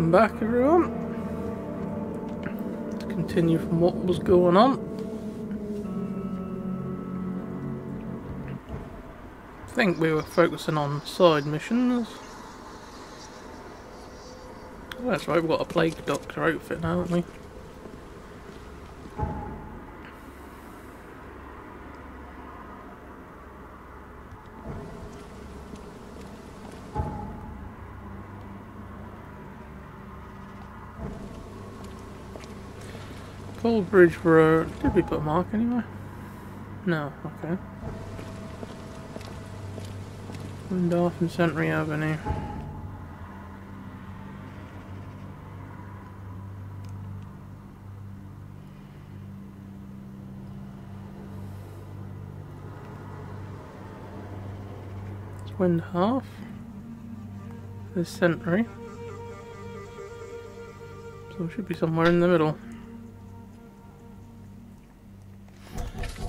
Welcome back, everyone. To continue from what was going on. I think we were focusing on side missions. Oh, that's right, we've got a plague doctor outfit now, haven't we? Coldbridge Road. Did we put a mark anywhere? No, okay. Windorf and Century Avenue. It's Windorf. There's Century. So it should be somewhere in the middle.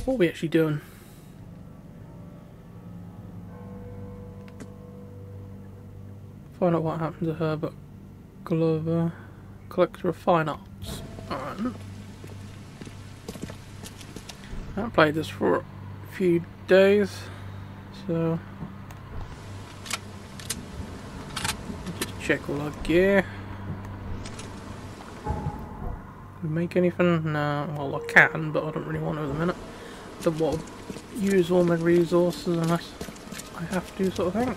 What are we actually doing? Find out what happened to Herbert Glover, collector of fine arts. Alright. I haven't played this for a few days, so just check all our gear. Can we make anything? No, well I can, but I don't really want to at the minute. Don't want to use all my resources unless I have to, sort of thing.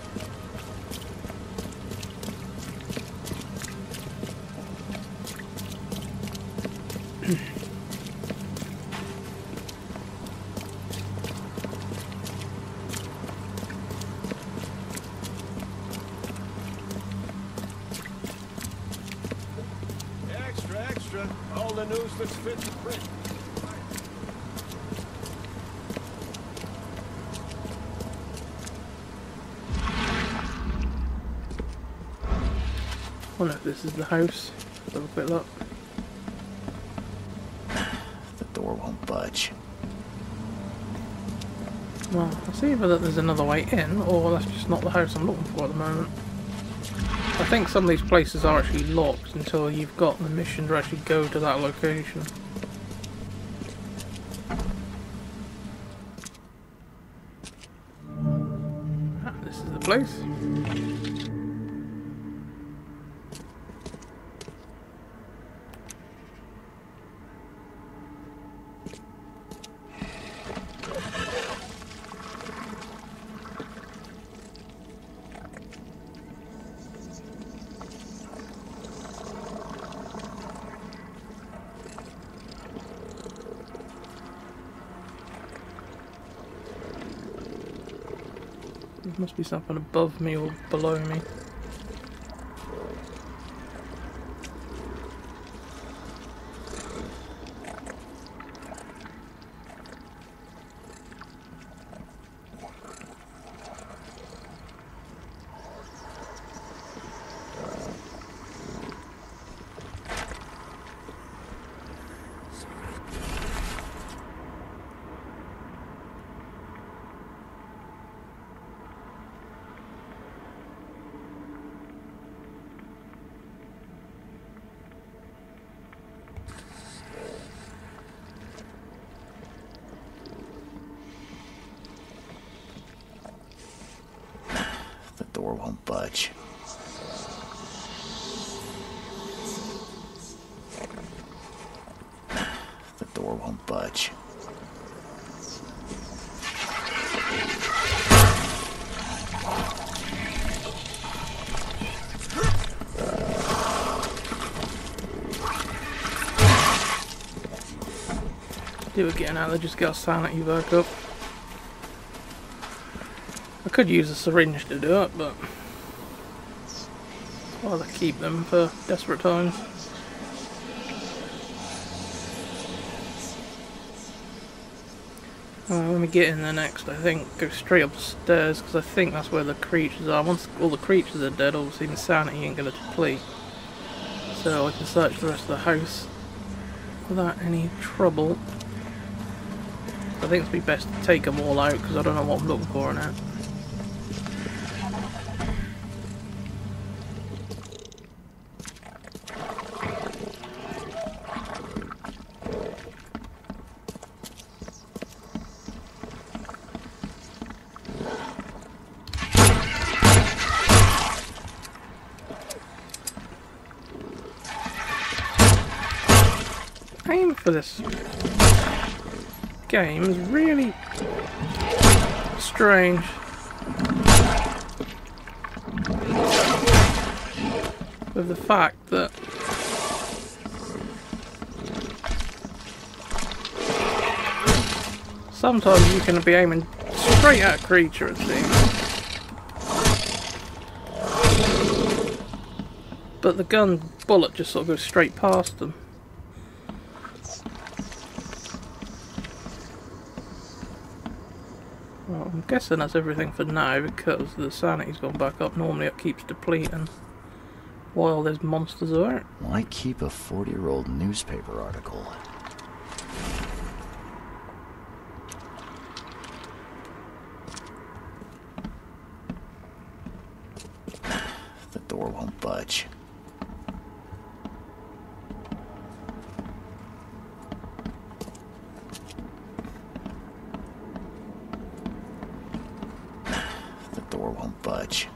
Extra, all the news that's fit to print. I wonder if this is the house. Let's have a quick look. The door won't budge. Well, I see either that there's another way in, or that's just not the house I'm looking for at the moment. I think some of these places are actually locked until you've got the mission to actually go to that location. Ah, this is the place. There must be something above me or below me. The door won't budge. The door won't budge. Do it getting out there, just get our sanity back up. I could use a syringe to do it, but I'd rather keep them for desperate times. When we get in there next, I think go straight upstairs because I think that's where the creatures are. Once all the creatures are dead, obviously insanity ain't going to deplete. So I can search the rest of the house without any trouble. I think it'd be best to take them all out because I don't know what I'm looking for in it. aim for this game is really strange. With the fact that sometimes you can be aiming straight at a creature, it seems. But the gun bullet just sort of goes straight past them. Well, I'm guessing that's everything for now because the sanity's gone back up. Normally it keeps depleting while there's monsters about. Why keep a 40-year-old newspaper article? The door won't budge. The door won't budge.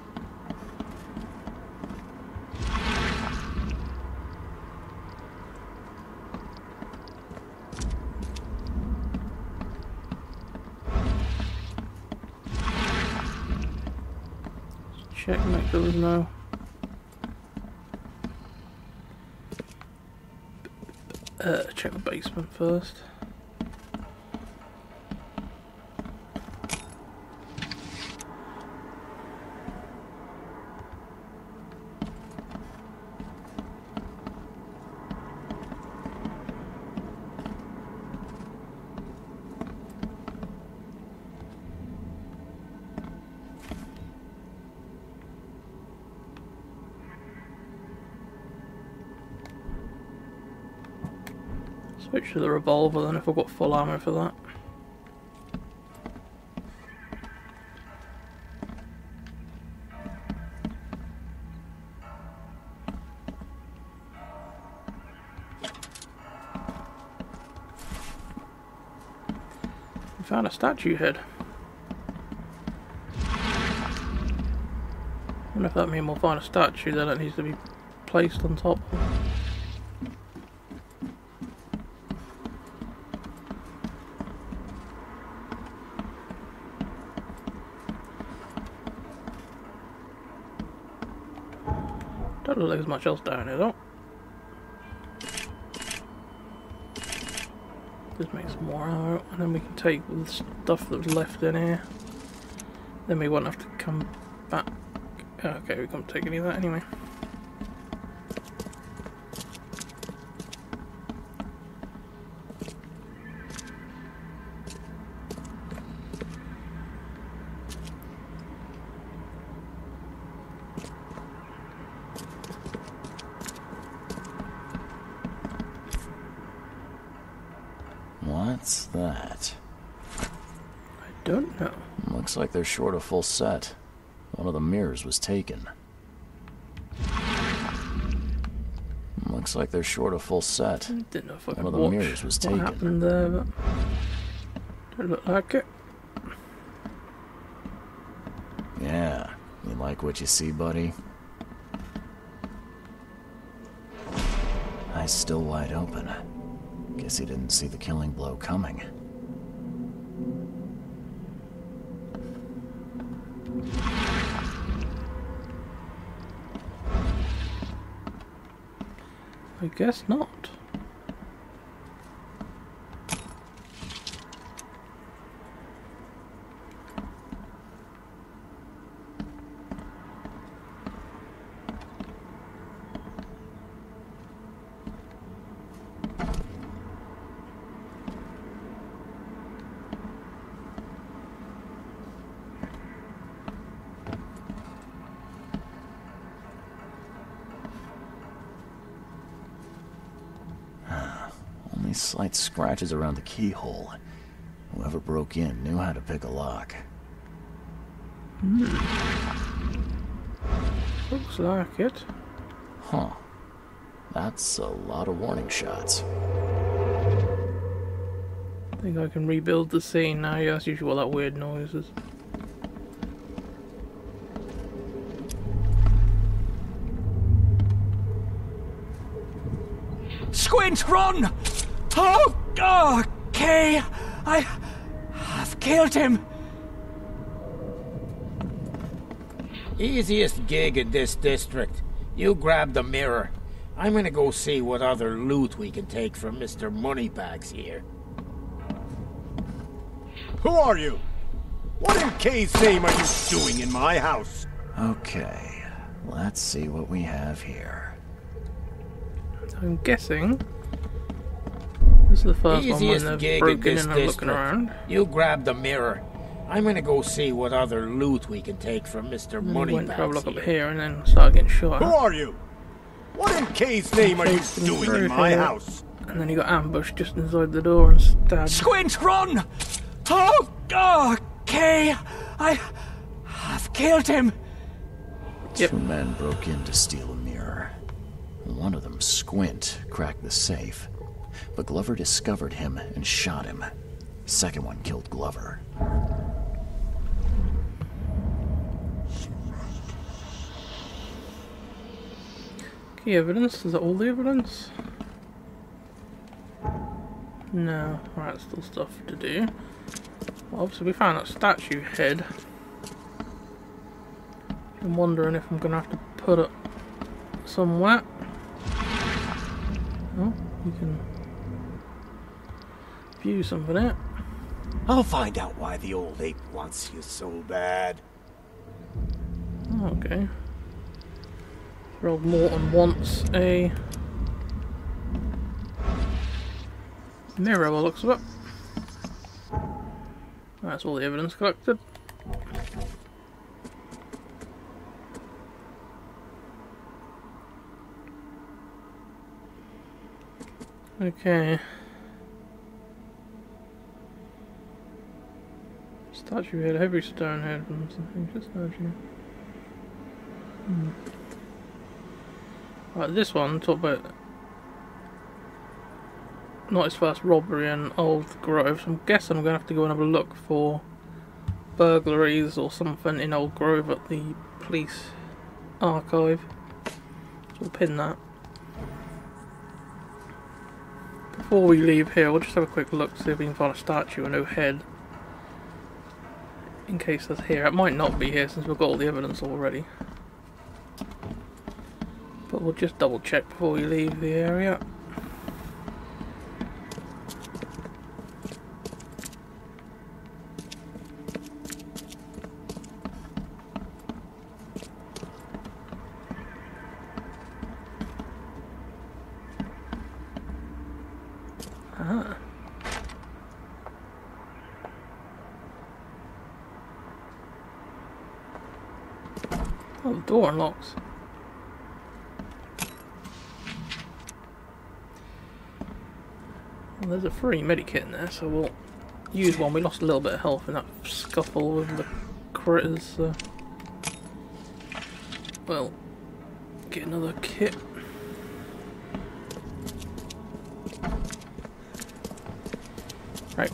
Check, make sure there's no... check the basement first. Switch to the revolver then if I've got full ammo for that. We found a statue head. I wonder if that means we'll find a statue then it needs to be placed on top. Don't look like there's much else down here though. Just make some more ammo and then we can take the stuff that was left in here. Then we won't have to come back. Okay, we can't take any of that anyway. What's that? I don't know. Looks like they're short a full set. One of the mirrors was taken. Looks like they're short a full set. Didn't know if I could One of the watch mirrors was what taken. happened there, but don't look like it. Yeah, you like what you see, buddy? Eyes still wide open. Guess he didn't see the killing blow coming. I guess not. Only slight scratches around the keyhole. Whoever broke in knew how to pick a lock. Looks like it. Huh. That's a lot of warning shots. I think I can rebuild the scene now. Yeah, that's usually what that weird noise is. Squint, run! Oh, Kay! I've killed him! Easiest gig in this district. You grab the mirror. I'm gonna go see what other loot we can take from Mr. Moneybags here. Who are you? What in Kay's name are you doing in my house? Okay, let's see what we have here. I'm guessing this is the first one when Easiest they've gig in broken this in and looking district. around. You grab the mirror. I'm gonna go see what other loot we can take from Mr. And then went to have a Moneybags look up here. here and then started getting shot Who at. are you? What in Kay's name are you Chased him doing through in my here. house? And then he got ambushed just inside the door and stabbed. Squint, run! Oh, Kay! I've killed him! Yep. 2 men broke in to steal a mirror. One of them, Squint, cracked the safe. But Glover discovered him and shot him. The second one killed Glover. Key evidence? Is that all the evidence? No. Right, still stuff to do. Well, obviously we found that statue head. I'm wondering if I'm going to have to put it somewhere. Oh, you can view some of it. I'll find out why the old ape wants you so bad. Oh, okay. Old Morton wants a mirror by the looks of it. That's all the evidence collected. Okay. Statue head, heavy stone head from something. Just statue. Right, this one, talk about not his first robbery in Old Grove, so I'm guessing I'm going to have to go and have a look for burglaries or something in Old Grove at the police archive. So we'll pin that. Before we leave here, we'll just have a quick look to see if we can find a statue with no head. In case that's here. It might not be here since we've got all the evidence already. But we'll just double check before we leave the area. Ah. Oh, the door unlocks. Well, there's a free medikit in there, so we'll use one. We lost a little bit of health in that scuffle with the critters, so we'll get another kit. Right.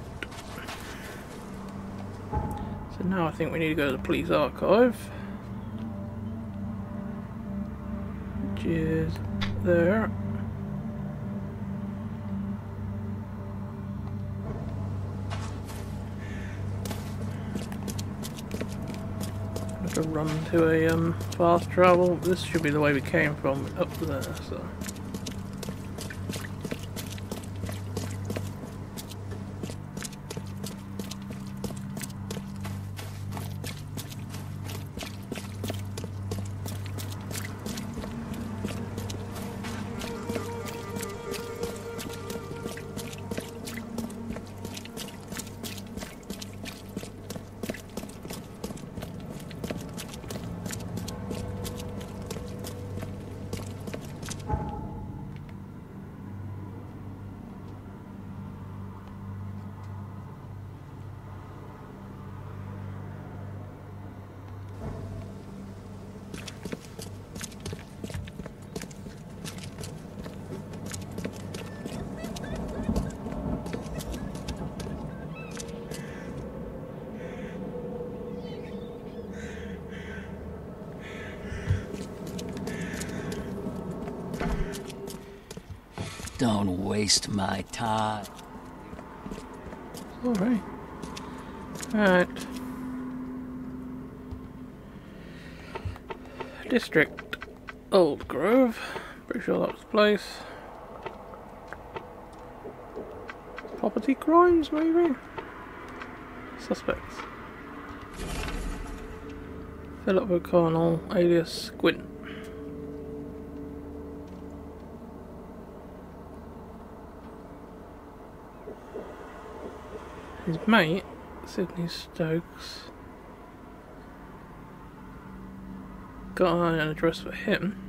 So now I think we need to go to the police archive, which is there. To run to a fast travel. This should be the way we came from, up there, so. Don't waste my time. Alright. Alright. District Old Grove. Pretty sure that was the place. Property crimes, maybe? Suspects. Philip O'Connell, alias Squint. His mate, Sidney Stokes, got an address for him.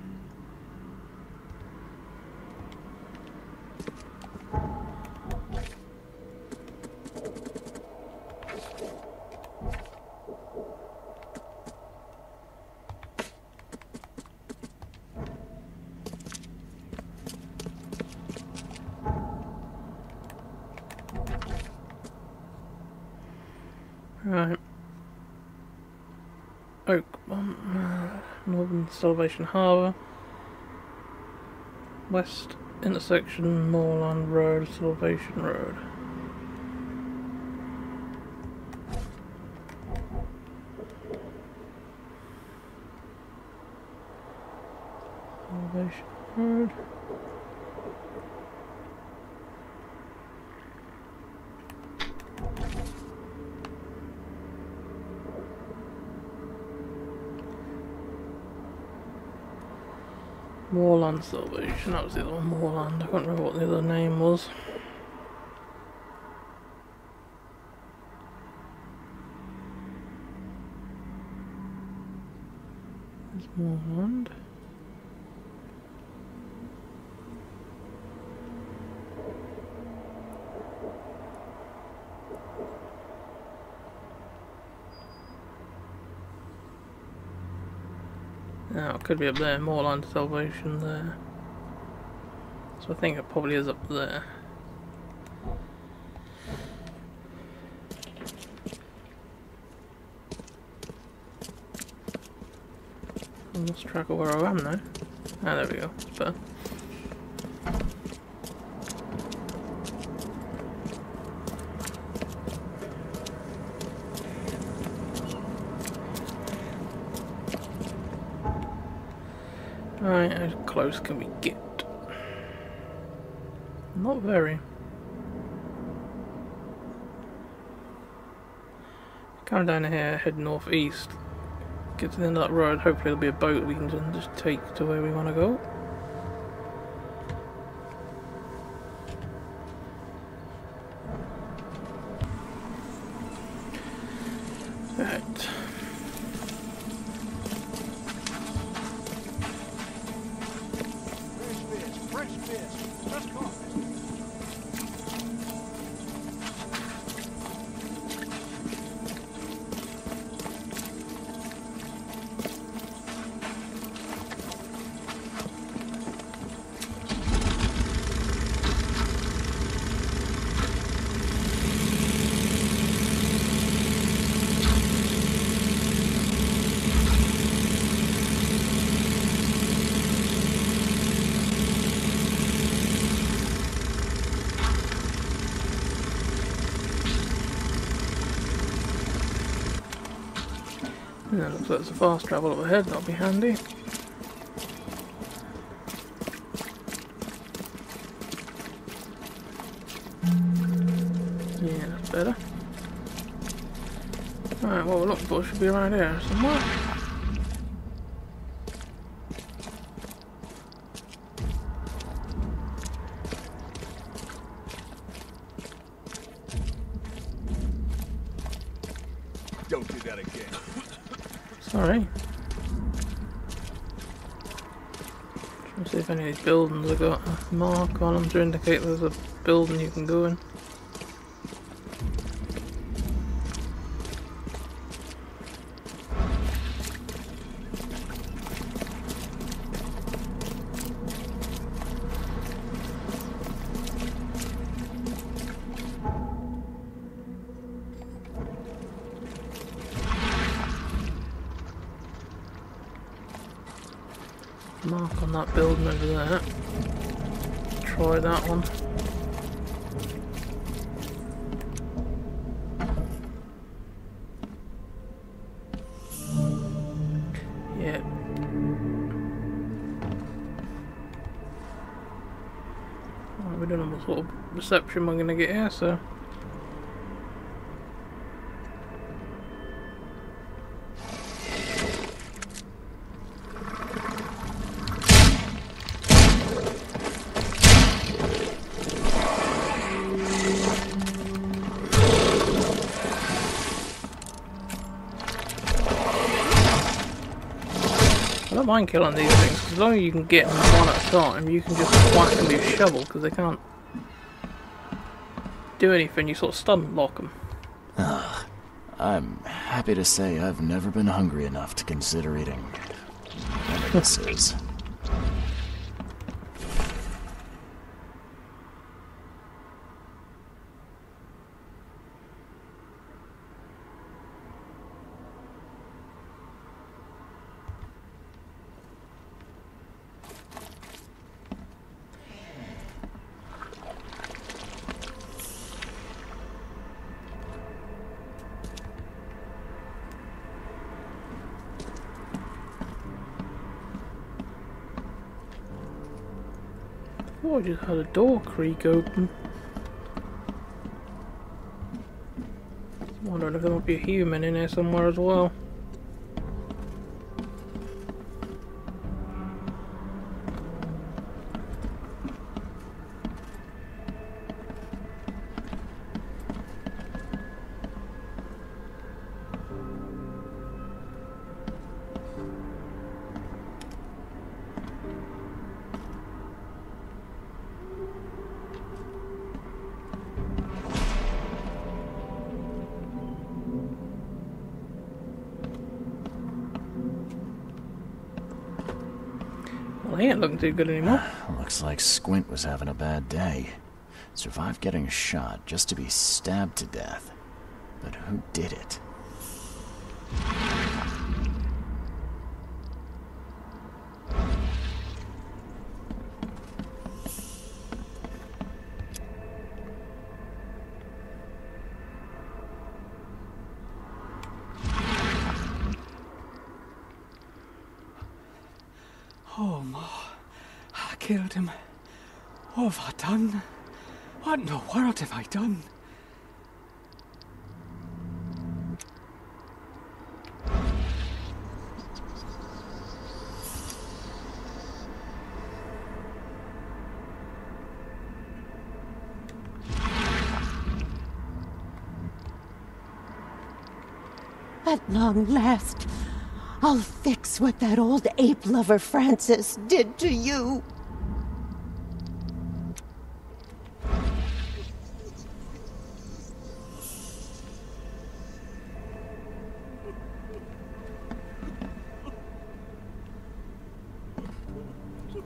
Right. Oakmont, Northern Salvation Harbour, West intersection Moorland Road, Salvation Road. Salvation Road. Moorland Salvation, that was the other one, Moorland. I can't remember what the other name was. There's Moorland. Now, it could be up there, Moorland Salvation there. So I think it probably is up there. I lost track of where I am now. Ah, there we go, it's better. Right, how close can we get? Not very. Come down here, head northeast. Get to the end of that road, hopefully there'll be a boat we can just take to where we want to go. Right. Fresh fish. Just caught. Yeah, looks like there's a fast travel up ahead, that'll be handy. Yeah, that's better. Alright, what we're looking for should be around here somewhere. Don't do that again. Sorry. Trying to see if any of these buildings have got a mark on them to indicate there's a building you can go in. Mark on that building over there. try that one. Yeah. Well, we don't know what sort of reception we're gonna get here, so. I don't mind killing these things, 'cause as long as you can get them one at a time, you can just whack them with your shovel, because they can't do anything, you sort of stun lock them. I'm happy to say I've never been hungry enough to consider eating whatever this is. Oh, I just had a door creak open. Wondering if there might be a human in there somewhere as well. Well, he ain't looking too good anymore. Looks like Squint was having a bad day. Survived getting shot just to be stabbed to death. But who did it? Oh, Ma. I killed him. What have I done? What in the world have I done? At long last, I'll fix what that old ape lover Francis did to you.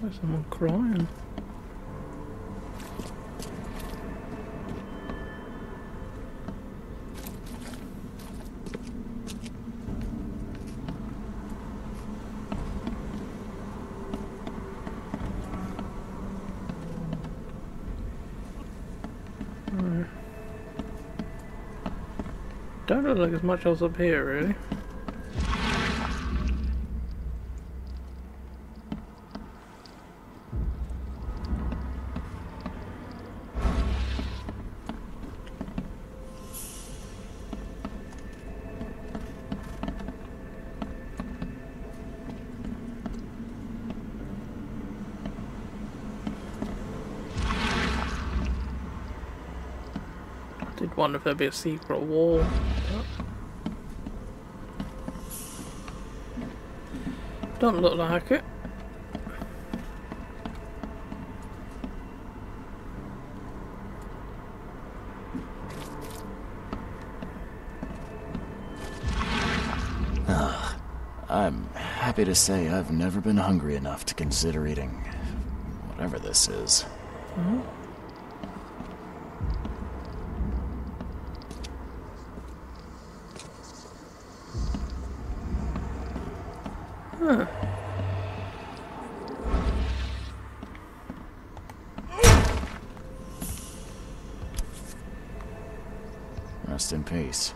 There's someone crying. Don't look like there's much else up here, really. I did wonder if there'd be a secret wall. Don't look like it. I'm happy to say I've never been hungry enough to consider eating whatever this is. Mm-hmm. Huh. Rest in peace.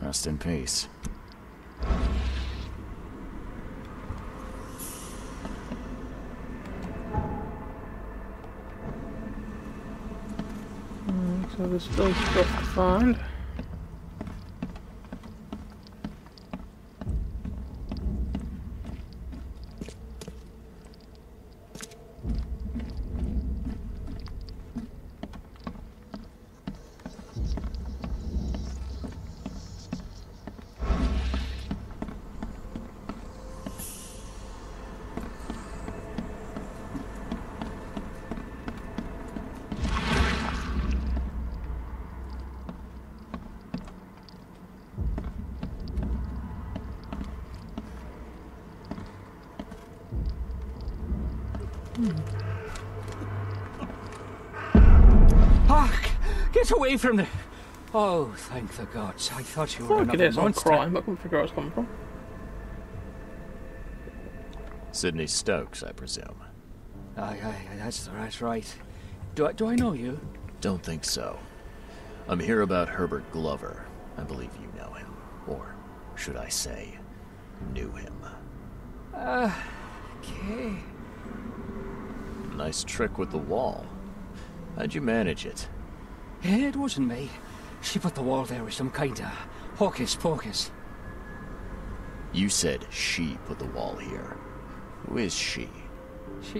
Rest in peace. So there's still stuff to find. Get away from the... Oh, thank the gods. I thought you were Look, it another is. I'm monster. crying. I couldn't figure out where it's coming from. Sidney Stokes, I presume. Aye, that's right. Do I know you? Don't think so. I'm here about Herbert Glover. I believe you know him. Or should I say, knew him. Okay. Nice trick with the wall. How'd you manage it? It wasn't me. She put the wall there with some kind of hocus pocus. You said she put the wall here. Who is she?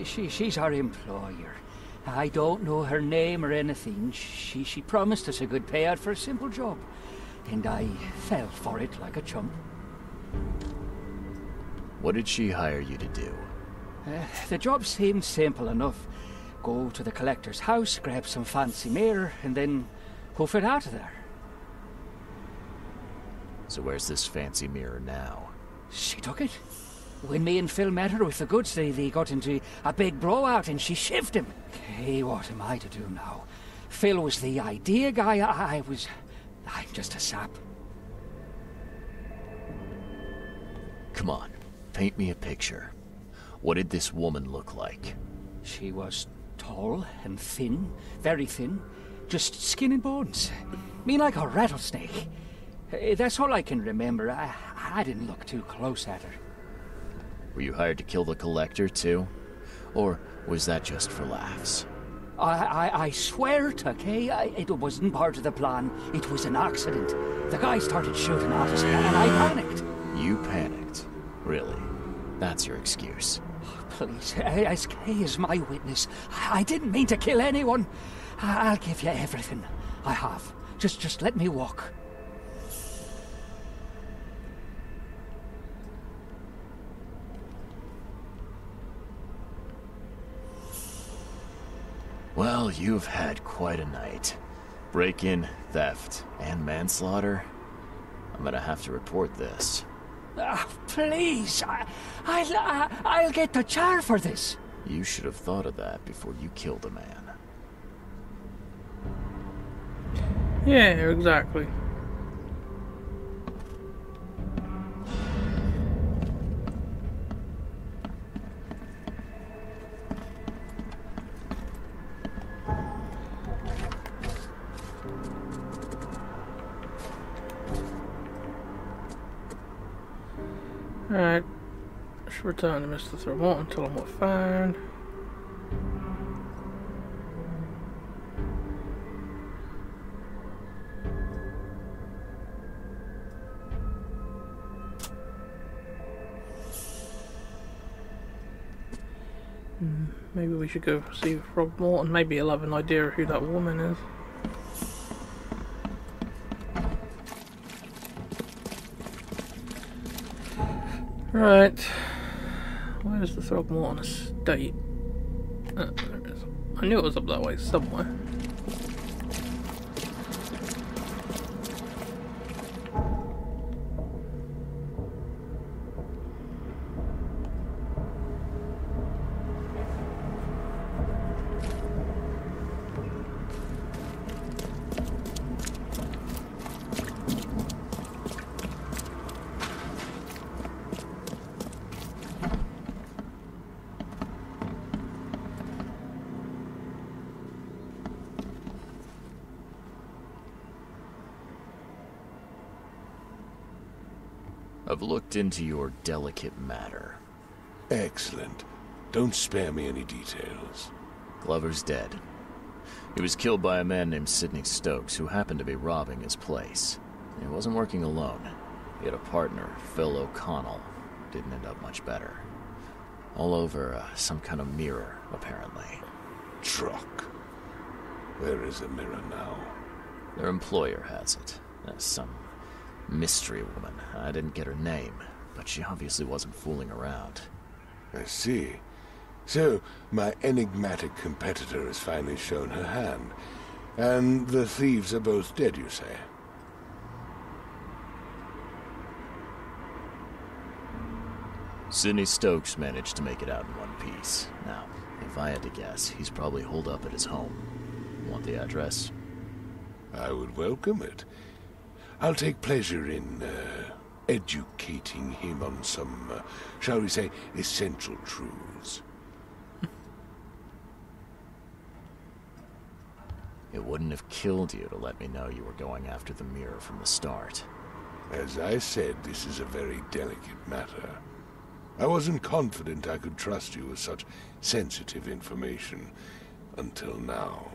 She's our employer. I don't know her name or anything. She promised us a good payout for a simple job. And I fell for it like a chump. What did she hire you to do? The job seemed simple enough. Go to the collector's house, grab some fancy mirror, and then hoof it out of there. So where's this fancy mirror now? She took it. When me and Phil met her with the goods, they got into a big blowout and she shivved him. Okay, what am I to do now? Phil was the idea guy, I'm just a sap. Come on, paint me a picture. What did this woman look like? She was tall and thin, very thin, just skin and bones. Me like a rattlesnake. That's all I can remember. I didn't look too close at her. Were you hired to kill the collector too? Or was that just for laughs? I swear to Kay, it wasn't part of the plan. It was an accident. The guy started shooting at us and I panicked. You panicked? Really? That's your excuse? Please, as Kay is my witness, I didn't mean to kill anyone. I'll give you everything. I have. Just let me walk. Well, you've had quite a night. Break-in, theft, and manslaughter. I'm gonna have to report this. Please, I'll get the char for this. You should have thought of that before you killed a man. Yeah, exactly. Alright, let's return to Mr. Thermont and tell him what I found. Maybe we should go see Rob Morton. Maybe he'll have an idea of who that woman is. Right, where's the Throgmorton estate? There it is. I knew it was up that way somewhere. I've looked into your delicate matter. Excellent. Don't spare me any details. Glover's dead. He was killed by a man named Sidney Stokes, who happened to be robbing his place. He wasn't working alone. He had a partner, Phil O'Connell. Didn't end up much better. All over some kind of mirror, apparently. Truck. Where is the mirror now? Their employer has it. Some mystery woman. I didn't get her name, but she obviously wasn't fooling around. I see. So, my enigmatic competitor has finally shown her hand. And the thieves are both dead, you say? Sidney Stokes managed to make it out in one piece. Now, if I had to guess, he's probably holed up at his home. Want the address? I would welcome it. I'll take pleasure in, educating him on some, shall we say, essential truths. It wouldn't have killed you to let me know you were going after the mirror from the start. As I said, this is a very delicate matter. I wasn't confident I could trust you with such sensitive information until now.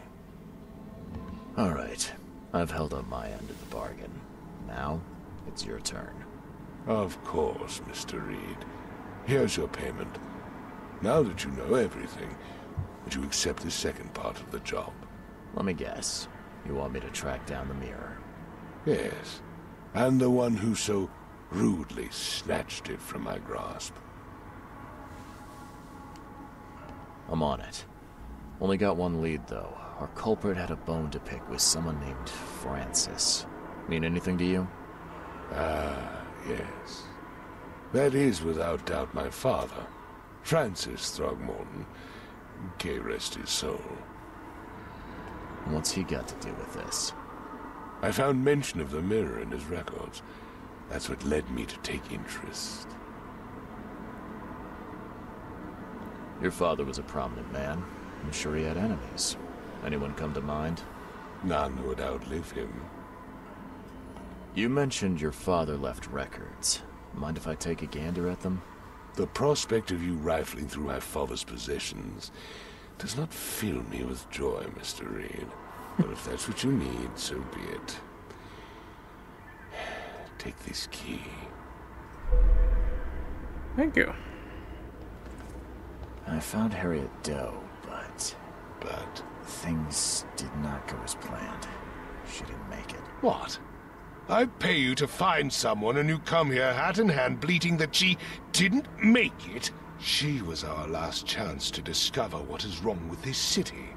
All right. I've held up my end of the bargain. Now, it's your turn. Of course, Mr. Reed. Here's your payment. Now that you know everything, would you accept the second part of the job? Let me guess. You want me to track down the mirror? Yes. And the one who so rudely snatched it from my grasp. I'm on it. Only got one lead, though. Our culprit had a bone to pick with someone named Francis. Mean anything to you? Ah, yes. That is without doubt my father, Francis Throgmorton. May rest his soul. What's he got to do with this? I found mention of the mirror in his records. That's what led me to take interest. Your father was a prominent man. I'm sure he had enemies. Anyone come to mind? None who would outlive him. You mentioned your father left records. Mind if I take a gander at them? The prospect of you rifling through my father's possessions does not fill me with joy, Mr. Reed. But if that's what you need, so be it. Take this key. Thank you. I found Harriet Doe, but But things did not go as planned. She didn't make it. What? I pay you to find someone and you come here hat in hand bleating that she didn't make it? She was our last chance to discover what is wrong with this city.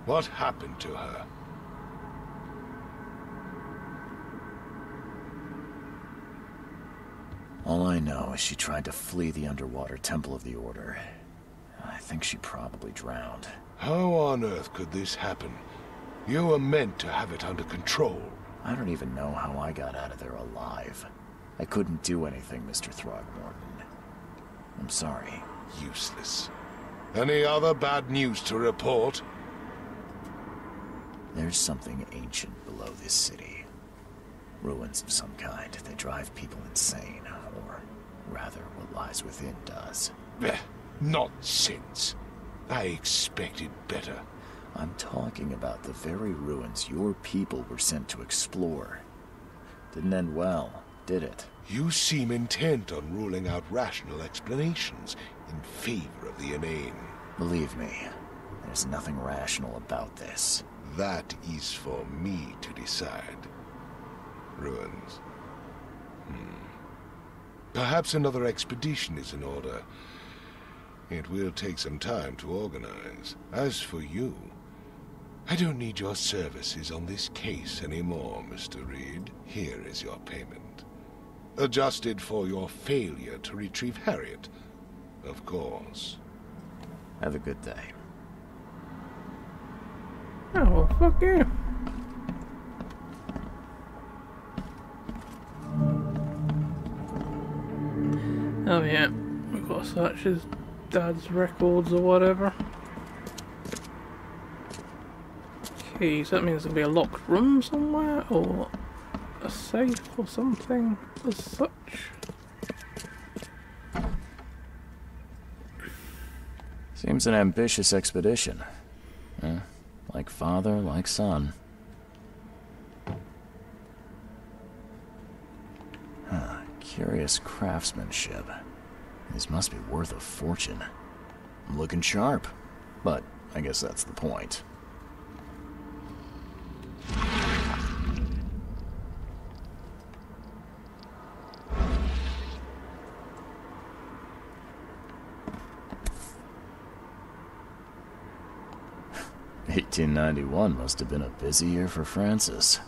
What happened to her? All I know is she tried to flee the underwater Temple of the Order. I think she probably drowned. how on earth could this happen? You were meant to have it under control. I don't even know how I got out of there alive. I couldn't do anything, Mr. Throgmorton. I'm sorry. Useless. Any other bad news to report? There's something ancient below this city. Ruins of some kind. They drive people insane, or rather, what lies within does. Nonsense. I expected better. I'm talking about the very ruins your people were sent to explore. Didn't end well, did it? You seem intent on ruling out rational explanations in favor of the inane. Believe me, there's nothing rational about this. That is for me to decide. Ruins. Perhaps another expedition is in order. It will take some time to organize. As for you, I don't need your services on this case anymore, Mr. Reed. Here is your payment. Adjusted for your failure to retrieve Harriet, of course. Have a good day. Oh, well, fuck you. Oh yeah, we've got to search his dad's records or whatever. Okay, so that means there'll be a locked room somewhere, or a a safe or something as such? Seems an ambitious expedition. Like father, like son. Curious craftsmanship. These must be worth a fortune. Looking sharp, but I guess that's the point. $1891 must have been a busy year for Francis.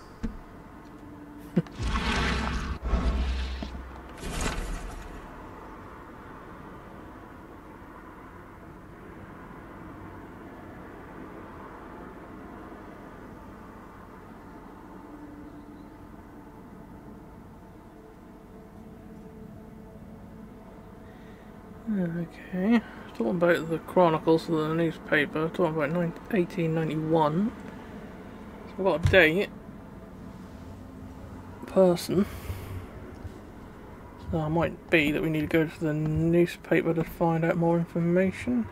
Okay, talking about the Chronicles of the newspaper, talking about 1891. So we've got a date, person. So it might be that we need to go to the newspaper to find out more information.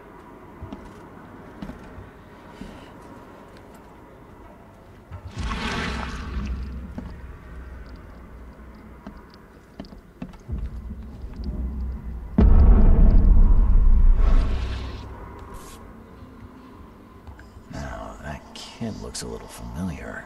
Looks a little familiar.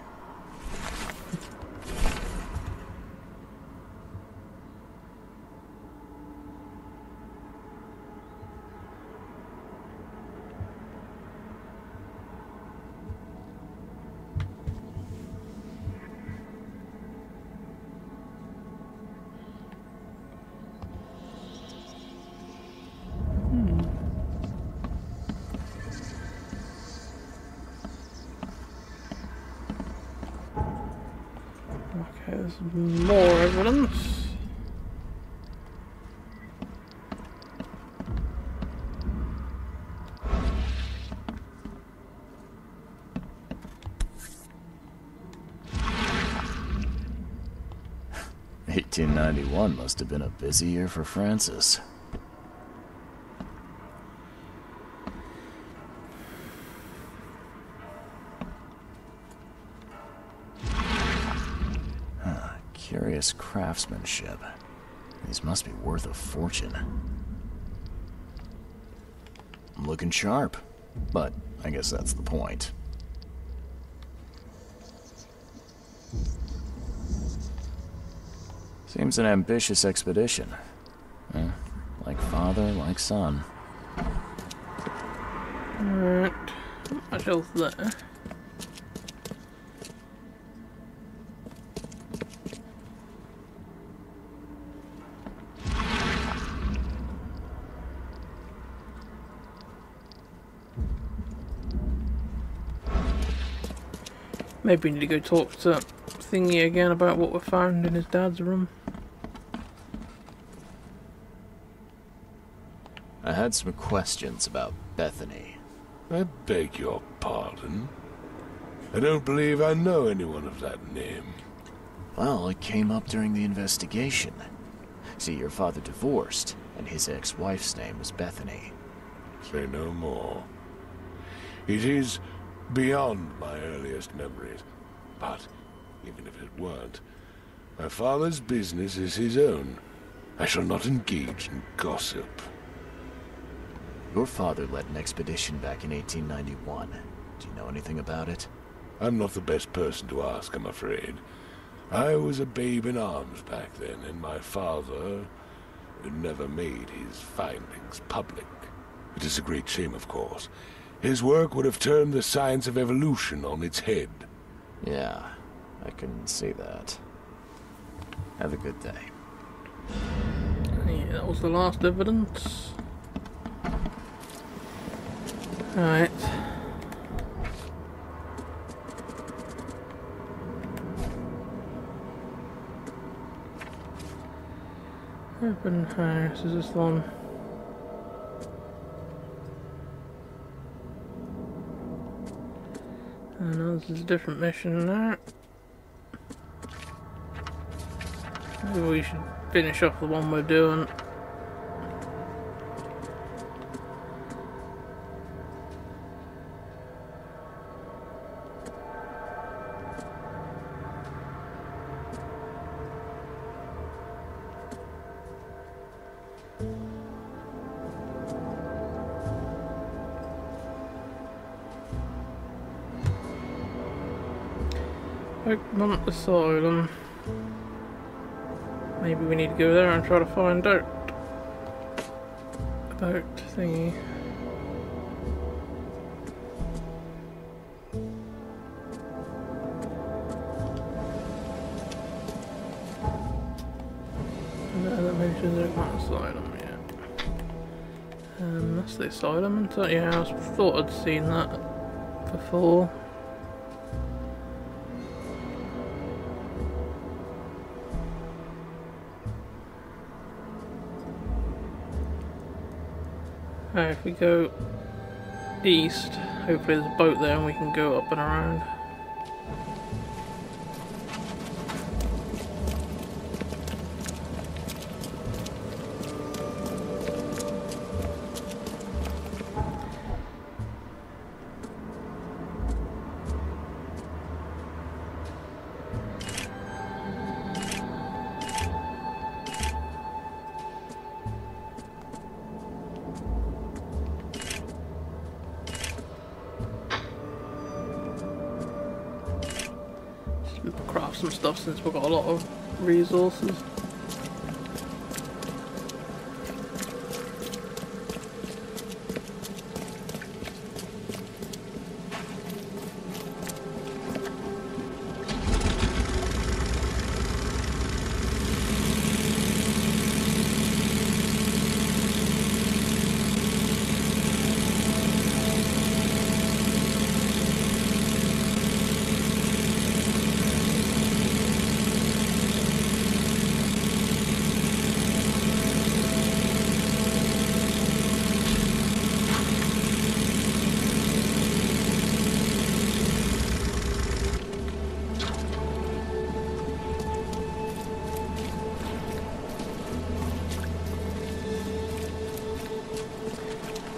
Okay, there's more evidence. $1891 must have been a busy year for Francis. Curious craftsmanship. These must be worth a fortune. Looking sharp, but I guess that's the point. Seems an ambitious expedition. Like father, like son. Alright, not much else there. Maybe we need to go talk to Thingy again about what we found in his dad's room. I had some questions about Bethany. I beg your pardon? I don't believe I know anyone of that name. Well, it came up during the investigation. See, your father divorced, and his ex-wife's name was Bethany. Say no more. It is beyond my earliest memories. But, even if it weren't, my father's business is his own. I shall not engage in gossip. Your father led an expedition back in 1891. Do you know anything about it? I'm not the best person to ask, I'm afraid. I was a babe in arms back then, and my father never made his findings public. It is a great shame, of course. His work would have turned the science of evolution on its head. Yeah, I can see that. Have a good day. Yeah, that was the last evidence. Alright. Open house, is this one? Oh no, this is a different mission now. Maybe we should finish off the one we're doing. Oakmont Asylum. Maybe we need to go there and try to find out about thingy. No, that mentions Oakmont Asylum, yeah. That's the asylum, isn't it? Yeah, I thought I'd seen that before. If we go east, hopefully there's a boat there and we can go up and around. Craft some stuff since we've got a lot of resources.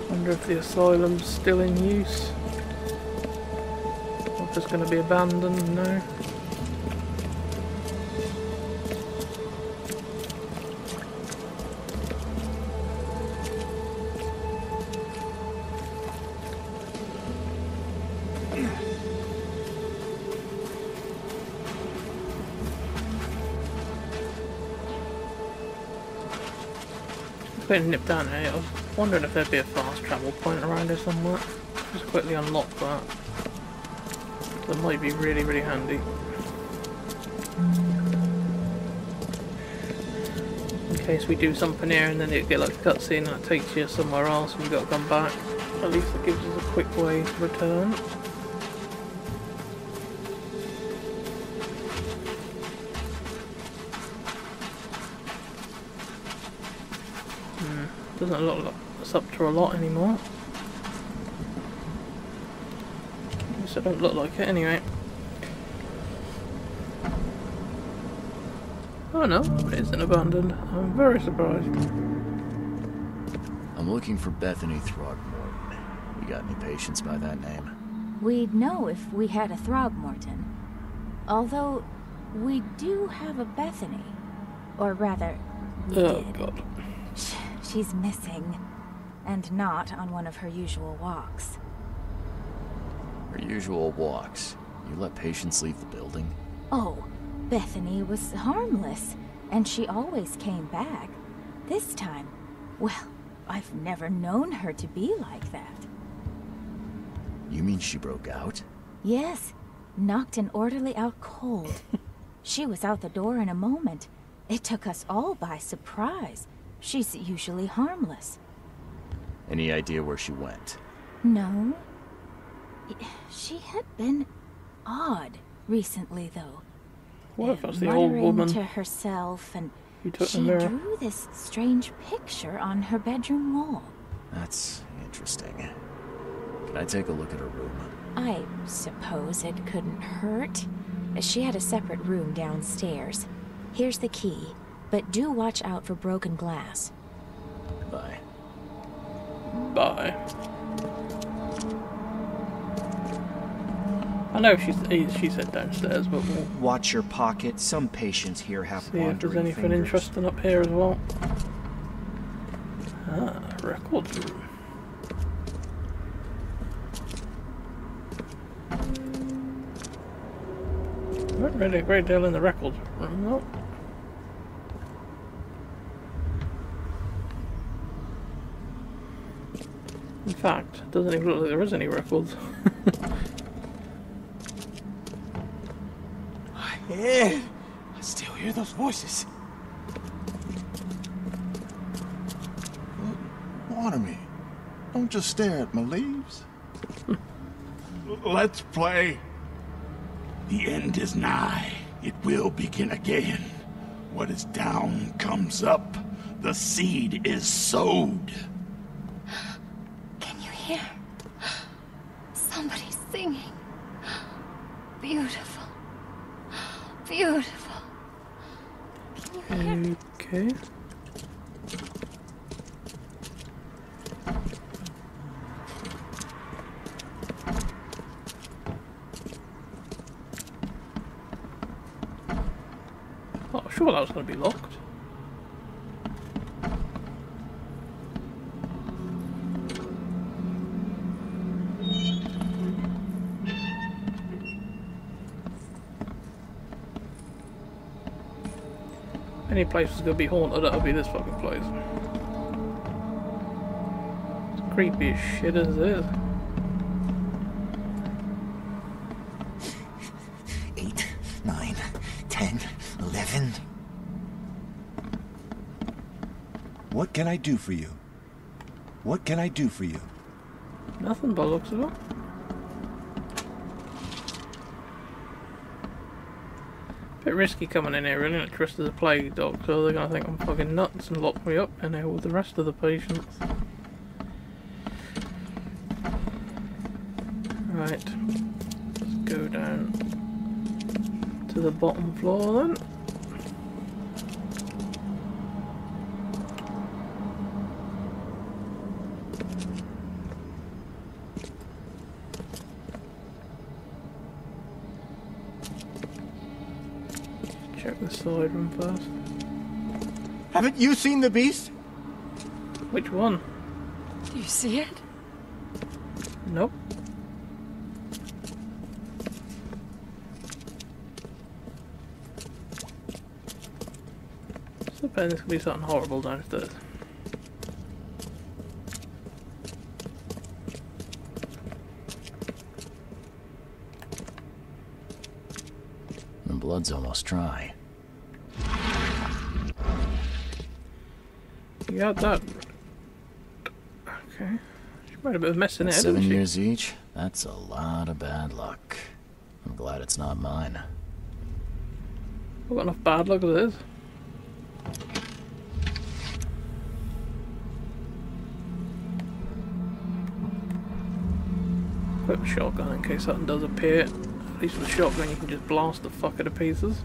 Wonder if the asylum's still in use. Or if it's going to be abandoned. No. Better nip down here. I was wondering if there'd be a fast travel point around here somewhere. Just quickly unlock that. That might be really, really handy. In case we do something here and then it get like a cutscene and it takes you somewhere else and we've got to come back. At least it gives us a quick way to return. Doesn't look like it's up to a lot anymore. At least it don't look like it anyway. Oh no, it isn't abandoned. I'm very surprised. I'm looking for Bethany Throgmorton. You got any patients by that name? We'd know if we had a Throgmorton. Although, we do have a Bethany. Or rather, we did. God. She's missing, and not on one of her usual walks. Her usual walks? You let patients leave the building? Oh, Bethany was harmless, and she always came back. This time, well, I've never known her to be like that. You mean she broke out? Yes, knocked an orderly out cold. She was out the door in a moment. It took us all by surprise. She's usually harmless. Any idea where she went? No. She had been odd recently, though. What if that's the old woman? To herself, and she drew this strange picture on her bedroom wall. That's interesting. Can I take a look at her room? I suppose it couldn't hurt. She had a separate room downstairs. Here's the key, but do watch out for broken glass. Bye. Bye. I know she said downstairs, but we'll Watch your pocket. Some patients here have see if there's wandering anything fingers. interesting up here as well. Ah, records room. Not really a great deal in the records room, no. In fact, it doesn't even look like there is any records. Yeah, I still hear those voices. Waterme, don't just stare at my leaves. Let's play. The end is nigh. It will begin again. What is down comes up. The seed is sowed. Can you hear? Somebody's singing. Beautiful. Beautiful. Can you hear? Okay. Oh, sure that was going to be locked. Any place is going to be haunted, that'll be this fucking place. It's creepy as shit as it is. 8, 9, 10, 11. What can I do for you? What can I do for you? Nothing by the looks of it. Bit risky coming in here, really, and dressed as a plague doctor. They're gonna think I'm fucking nuts and lock me up in here with the rest of the patients. Right, let's go down to the bottom floor then. Check the side room first. Haven't you seen the beast? Which one? Do you see it? Nope. So Ben, this could be something horrible downstairs. The blood's almost dry. You got that. Okay. She made a bit of mess in it, 7 didn't she? years each? That's a lot of bad luck. I'm glad it's not mine. I've got enough bad luck as it is. Equip a shotgun in case something does appear. At least with a shotgun you can just blast the fuck out of pieces.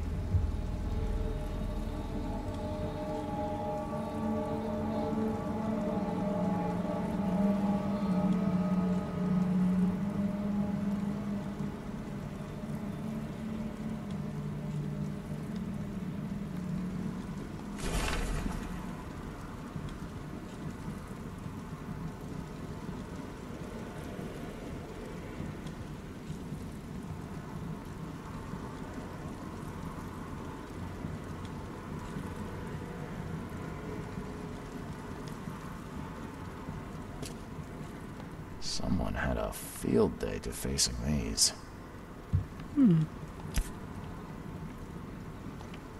Someone had a field day to facing these.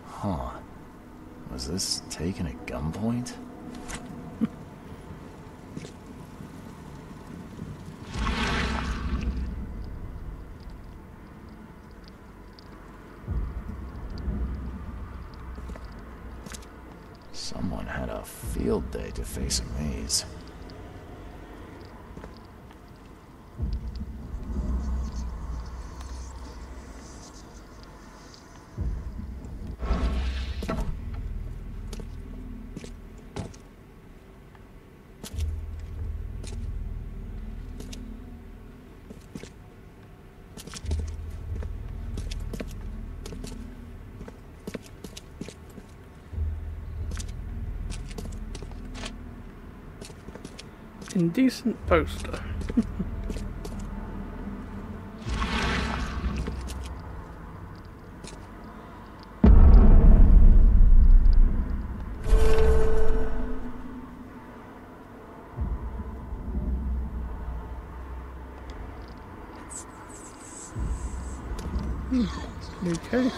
Huh. Was this taken at gunpoint? Someone had a field day to facing these. Indecent poster. New case.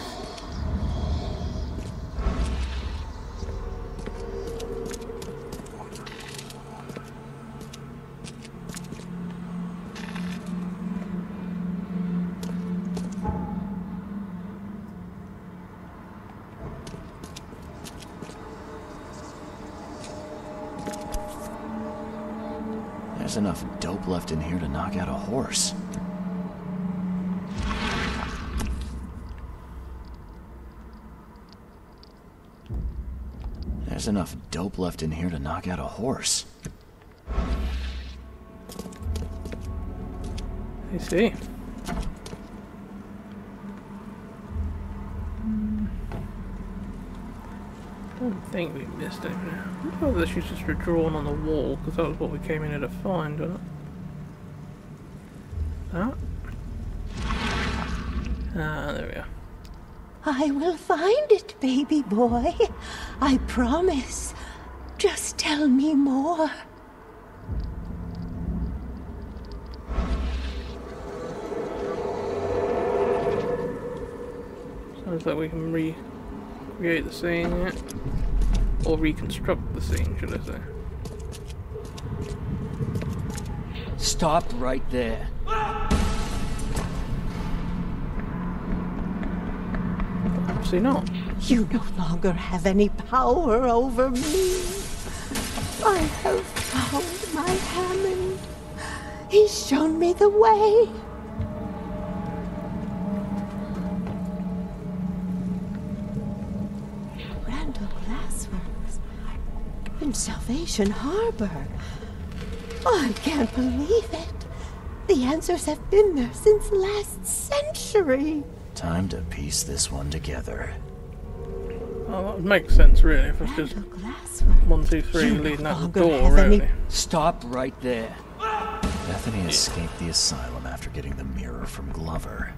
There's enough dope left in here to knock out a horse. There's enough dope left in here to knock out a horse. I see. I don't think we missed anything. I wonder whether she's just redrawn on the wall, because that was what we came in here to find, wasn't it? That? Ah, there we are. I will find it, baby boy. I promise. Just tell me more. Sounds like we can recreate the scene yet. Or reconstruct the scene, should I say. Stop right there. Obviously not. You no longer have any power over me. I have found my Hammond. He's shown me the way. Randall Glassworks in Salvation Harbor. I can't believe it. The answers have been there since last century. Time to piece this one together. Well, that would make sense, really, if it's just 1, 2, 3 leading out the door, really. Stop right there. Bethany escaped the asylum after getting the mirror from Glover.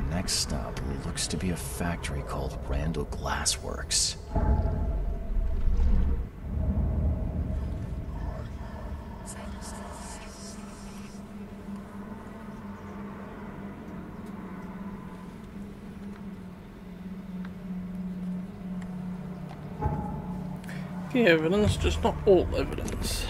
Next stop looks to be a factory called Randall Glassworks. Key evidence, just not all evidence.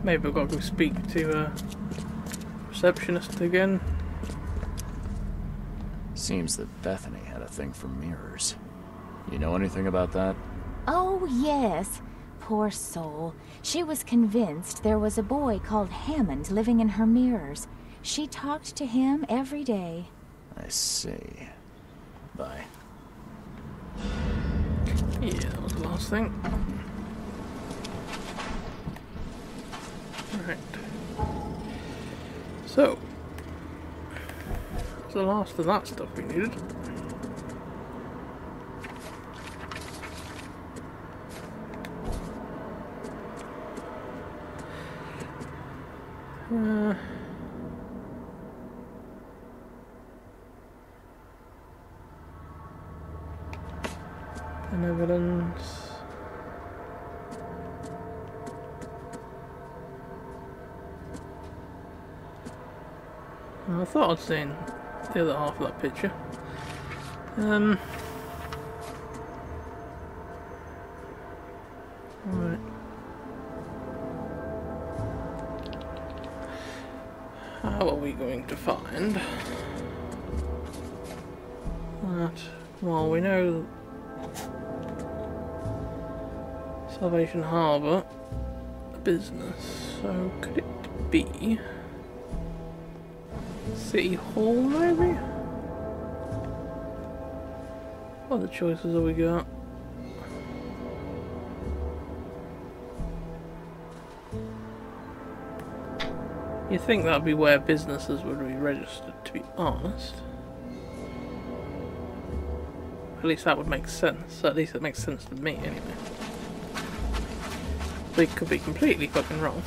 Maybe I've got to go speak to a receptionist again. Seems that Bethany had a thing for mirrors. You know anything about that? Oh, yes. Poor soul. She was convinced there was a boy called Hammond living in her mirrors. She talked to him every day. I see. Bye. Yeah, that was the last thing. Right. So, that's the last of that stuff we needed. And evidence. I thought I'd seen the other half of that picture. Right. How are we going to find that? Well, we know Salvation Harbor, a business, so could it be City Hall, maybe? What other choices have we got? You'd think that would be where businesses would be registered, to be honest. At least that would make sense. At least it makes sense to me, anyway. But it could be completely fucking wrong.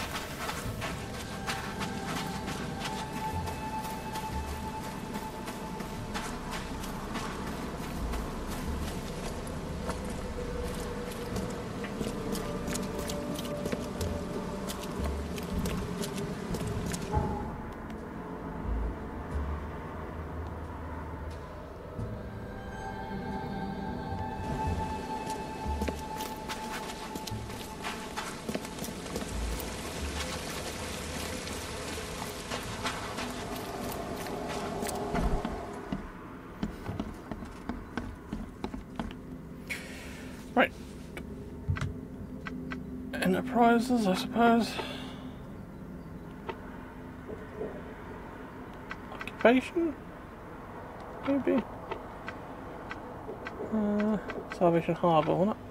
Right. Enterprises, I suppose. Occupation? Maybe. Salvation Harbour, wasn't it?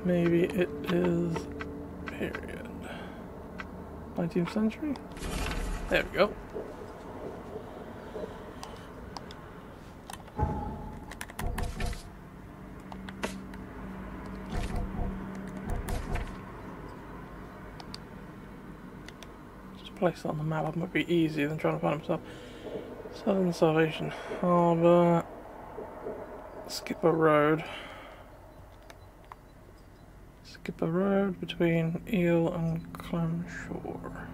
Maybe it is period. 19th century? There we go. Place it on the map, it might be easier than trying to find himself. Southern Salvation Harbour, Skipper Road. Skipper Road between Eel and Clamshore.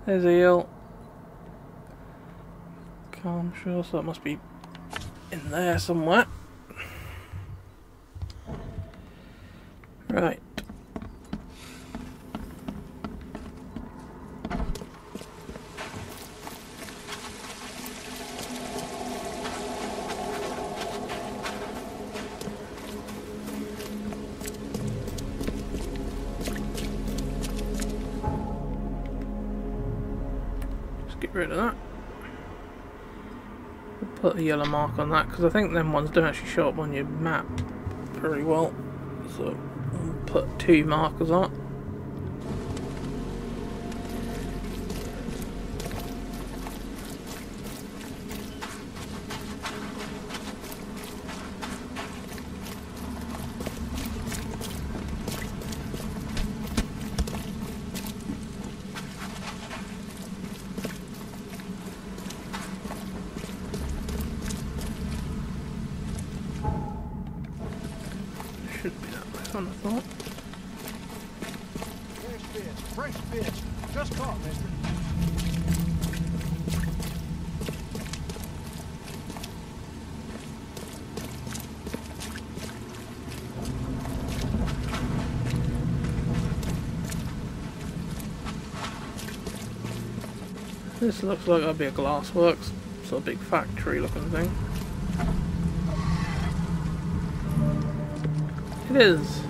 There's Eel. Clamshore, so it must be in there somewhere. Right. Get rid of that. We'll put a yellow mark on that because I think them ones don't actually show up on your map very well. So we'll put 2 markers on it. Should be that way, I thought. Fresh fish. Just caught, mister. This looks like that'll be a glassworks, sort of big factory looking thing. It is.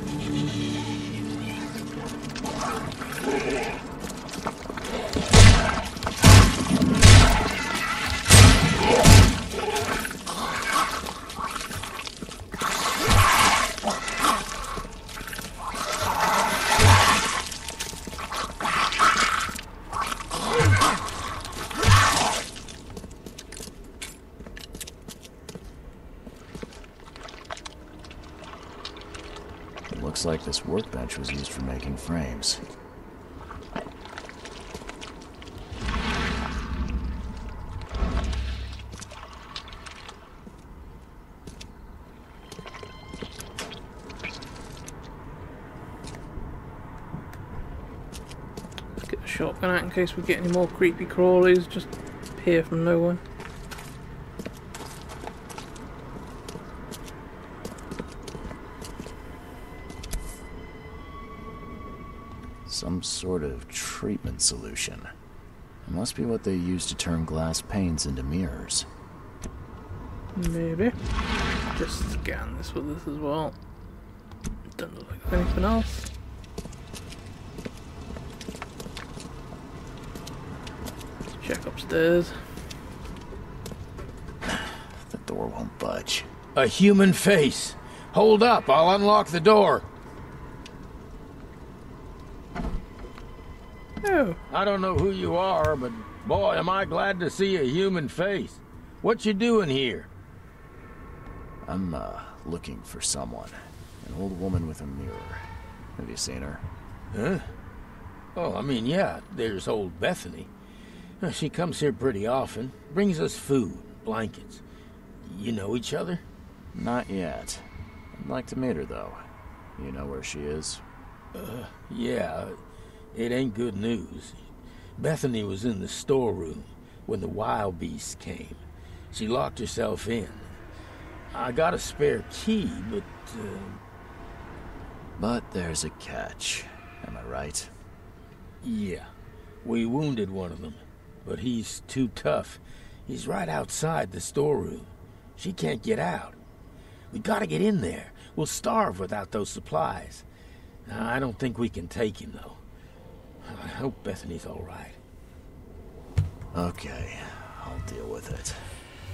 Looks like this workbench was used for making frames. Let's get the shotgun out in case we get any more creepy crawlies just appear from nowhere. Some sort of treatment solution. It must be what they use to turn glass panes into mirrors. Maybe. Just scan this with this as well. Doesn't look like anything else. Let's check upstairs. The door won't budge. A human face. Hold up, I'll unlock the door. Oh. I don't know who you are, but boy, am I glad to see a human face. What you doing here? I'm, looking for someone. An old woman with a mirror. Have you seen her? Huh? Oh, I mean, yeah, there's old Bethany. She comes here pretty often. Brings us food, blankets. You know each other? Not yet. I'd like to meet her, though. You know where she is? Yeah. It ain't good news. Bethany was in the storeroom when the wild beasts came. She locked herself in. I got a spare key, but... But there's a catch. Am I right? Yeah. We wounded one of them, but he's too tough. He's right outside the storeroom. She can't get out. We gotta get in there. We'll starve without those supplies. I don't think we can take him, though. I hope Bethany's all right. Okay, I'll deal with it.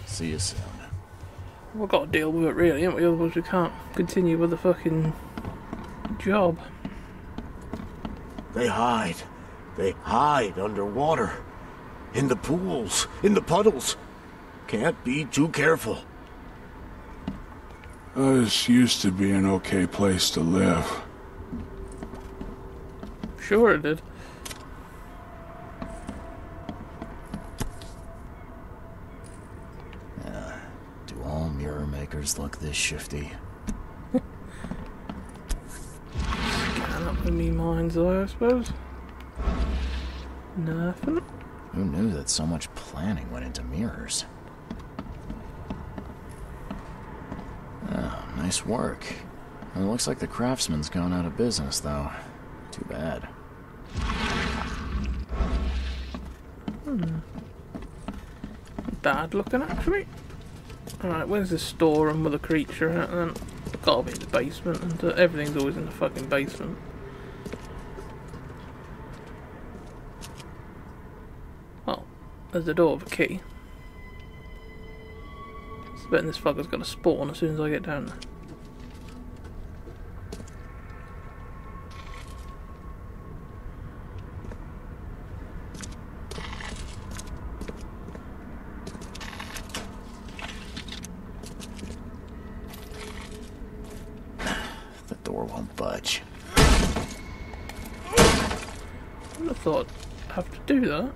See you soon. We've got to deal with it, really, haven't we? Otherwise we can't continue with the fucking job. They hide. They hide underwater. In the pools, in the puddles. Can't be too careful. This used to be an okay place to live. Sure it did. Do all mirror makers look this shifty? Scan up in me mind's eye, I suppose. Nothing. Who knew that so much planning went into mirrors? Oh, nice work. It looks like the craftsman's gone out of business, though. Too bad. Bad looking, actually. Alright, where's the storeroom with the creature in it then? It's gotta be in the basement, and everything's always in the fucking basement. Well, there's the door with a key. I bet this fucker's gonna spawn as soon as I get down there. The door won't budge. I would have thought I'd have to do that.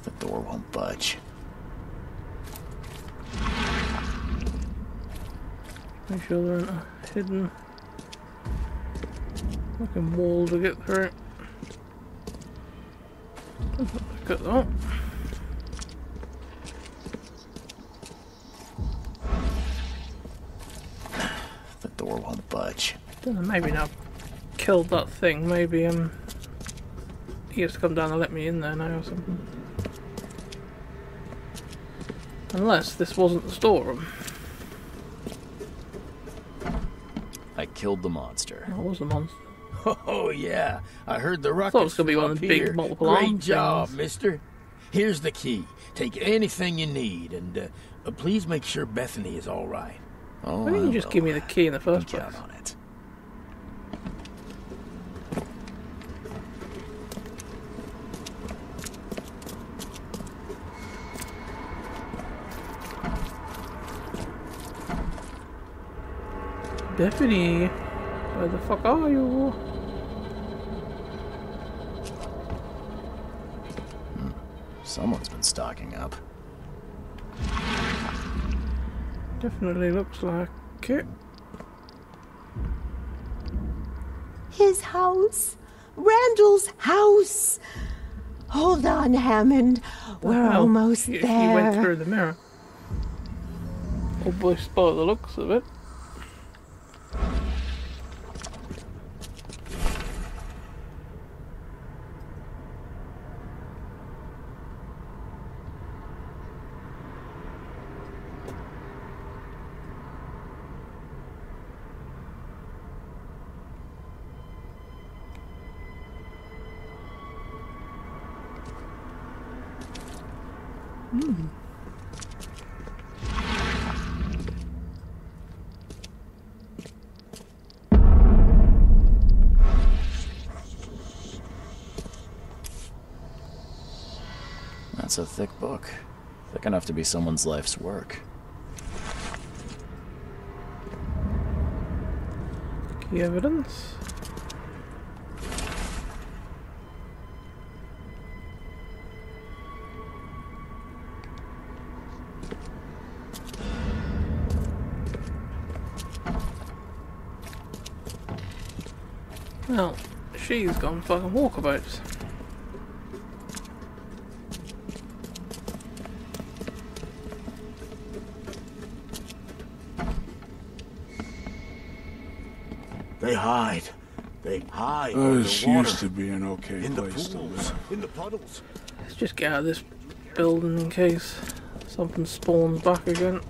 The door won't budge. Make sure there aren't a hidden fucking wall to get through. Look at that. The door won't budge. Maybe now killed that thing. Maybe he has to come down and let me in there now or something. Unless this wasn't the storeroom. I killed the monster. That was the monster. Oh, yeah. I heard the ruckus. Thought it was gonna be one of the big here. multiple Great arm job, things. mister. Here's the key. Take anything you need, and please make sure Bethany is all right. Oh, Why didn't you just give me the key in the first place? Count on it. Bethany, where the fuck are you? Someone's been stocking up. Definitely looks like it. His house. Randall's house. Hold on, Hammond. We're Well, almost she there. went through the mirror. Oh boy, by the looks of it. That's a thick book. Thick enough to be someone's life's work. Key evidence. Well, she's gone fucking walkabouts. They hide. They hide This underwater. used to be an okay In the place to pools, live. in the puddles. Let's just get out of this building in case something spawns back again.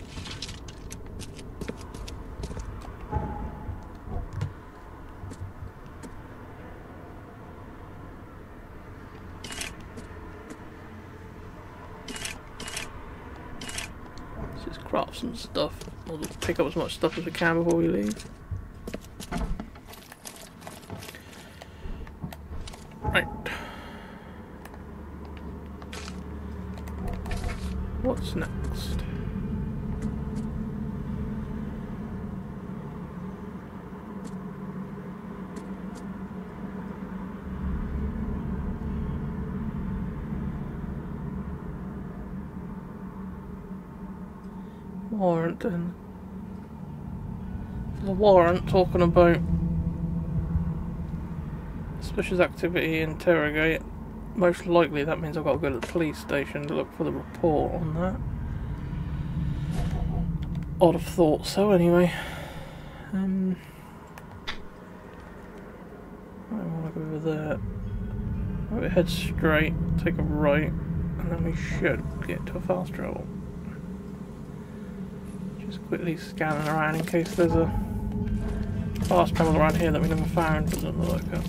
Let's just craft some stuff. We'll just pick up as much stuff as we can before we leave. Right. What's next? Warrant then. The warrant talking about suspicious activity, interrogate. Most likely that means I've got to go to the police station to look for the report on that. I'd have thought so anyway. I want to go over there. Maybe head straight, take a right, and then we should get to a fast travel. Just quickly scanning around in case there's a fast travel around here that we never found, but doesn't look like it.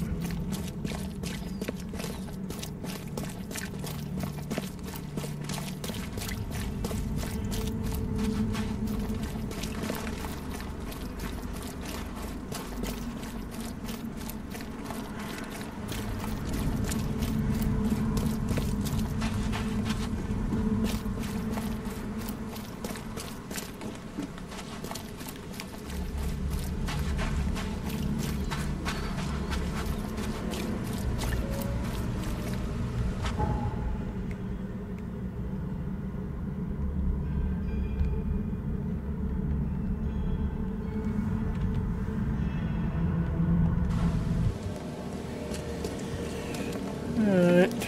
Alright.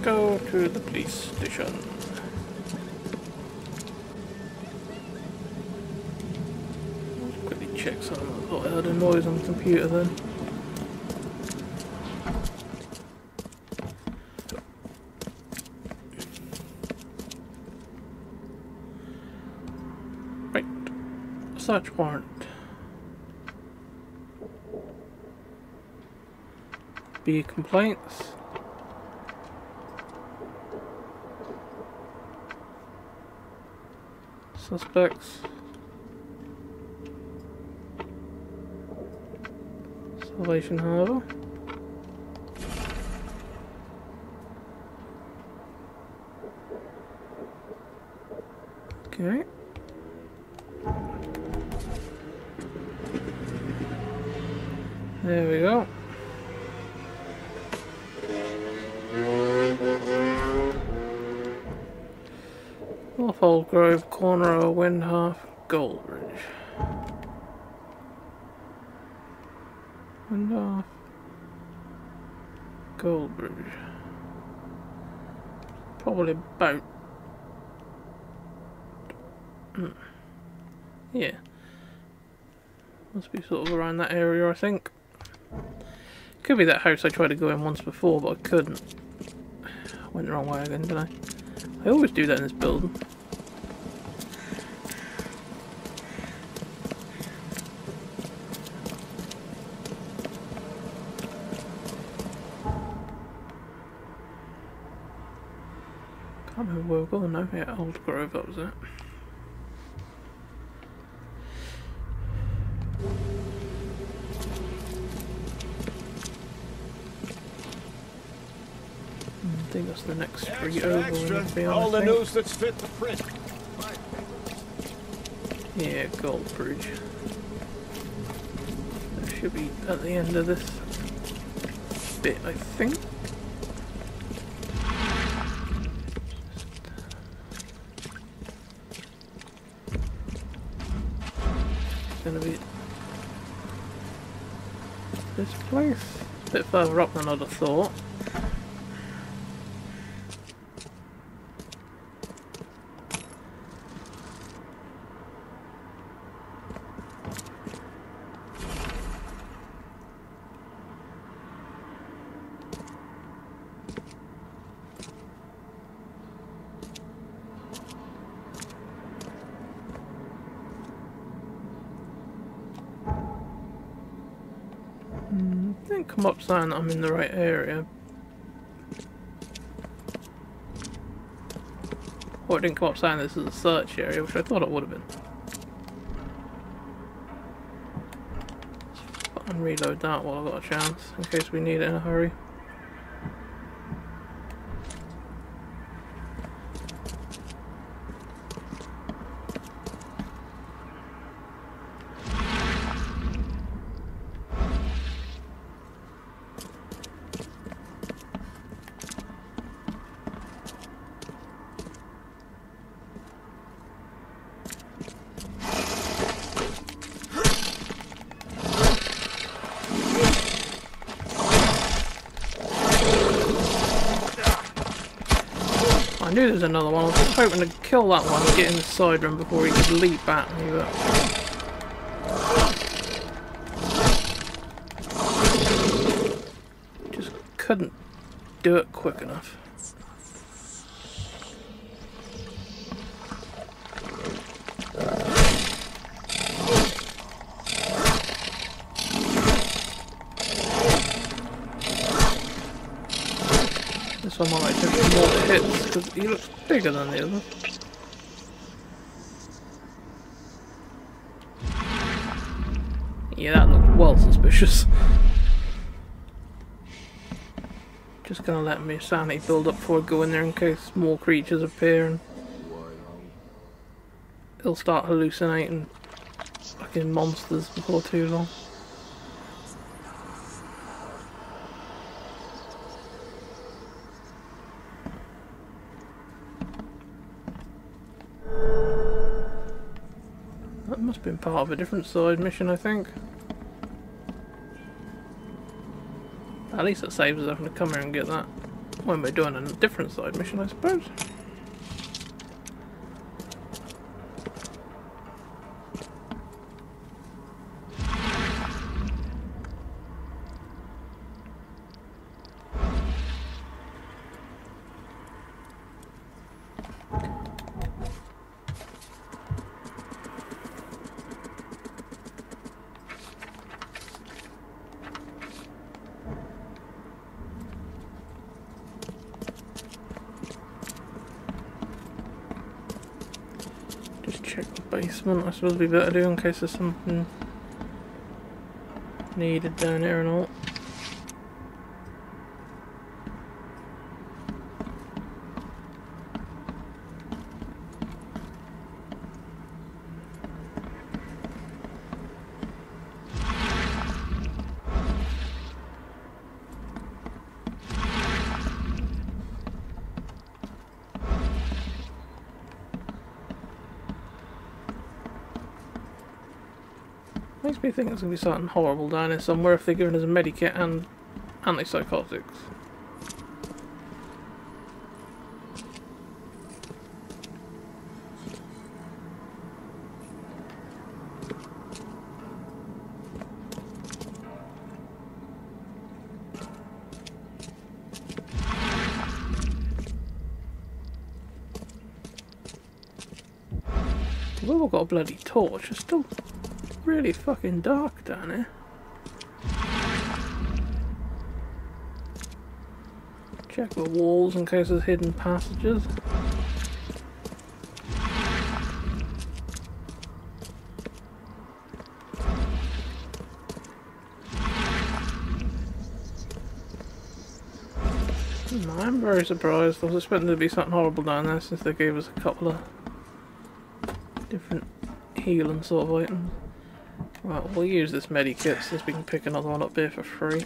Go to the police station. Let's quickly check something. I thought I heard a noise on the computer then. Right. Search warrant. Be complaints. Suspects. Salvation Harbour. Okay. There we go. Off Old Grove, corner of Windhalf, Goldbridge. Windhalf, Goldbridge. Probably about. Yeah. Must be sort of around that area, I think. Could be that house I tried to go in once before, but I couldn't. I went the wrong way again, didn't I? I always do that in this building. where we're going now. Yeah, Old Grove, that was it. I think that's the next street over. All the news that's fit to print. Yeah, Goldbridge. That should be at the end of this bit, I think. It's gonna be this place. A bit further up than I'd have thought. Didn't come up saying that I'm in the right area. Or it didn't come up saying this is a search area, which I thought it would have been. And reload that while I've got a chance, in case we need it in a hurry. I knew there was another one. I was just hoping to kill that one and get in the side room before he could leap at me, but... just couldn't do it quick enough. This one might take more hits because he looks bigger than the other. Yeah, that looked well suspicious. Just gonna let my sanity build up before I go in there in case more creatures appear and he'll start hallucinating fucking monsters before too long. That must have been part of a different side mission, I think. At least it saves us having to come here and get that when we're doing a different side mission, I suppose. Check the basement, I suppose it'd be better to do in case there's something needed down here and all. Makes me think there's going to be something horrible down here somewhere if they're giving us a medikit and antipsychotics. We've all got a bloody torch, it's still really fucking dark down here. Check the walls in case there's hidden passages. I'm very surprised. I was expecting there to be something horrible down there since they gave us a couple of different healing sort of items. Right, we'll use this medikit since we can pick another one up here for free.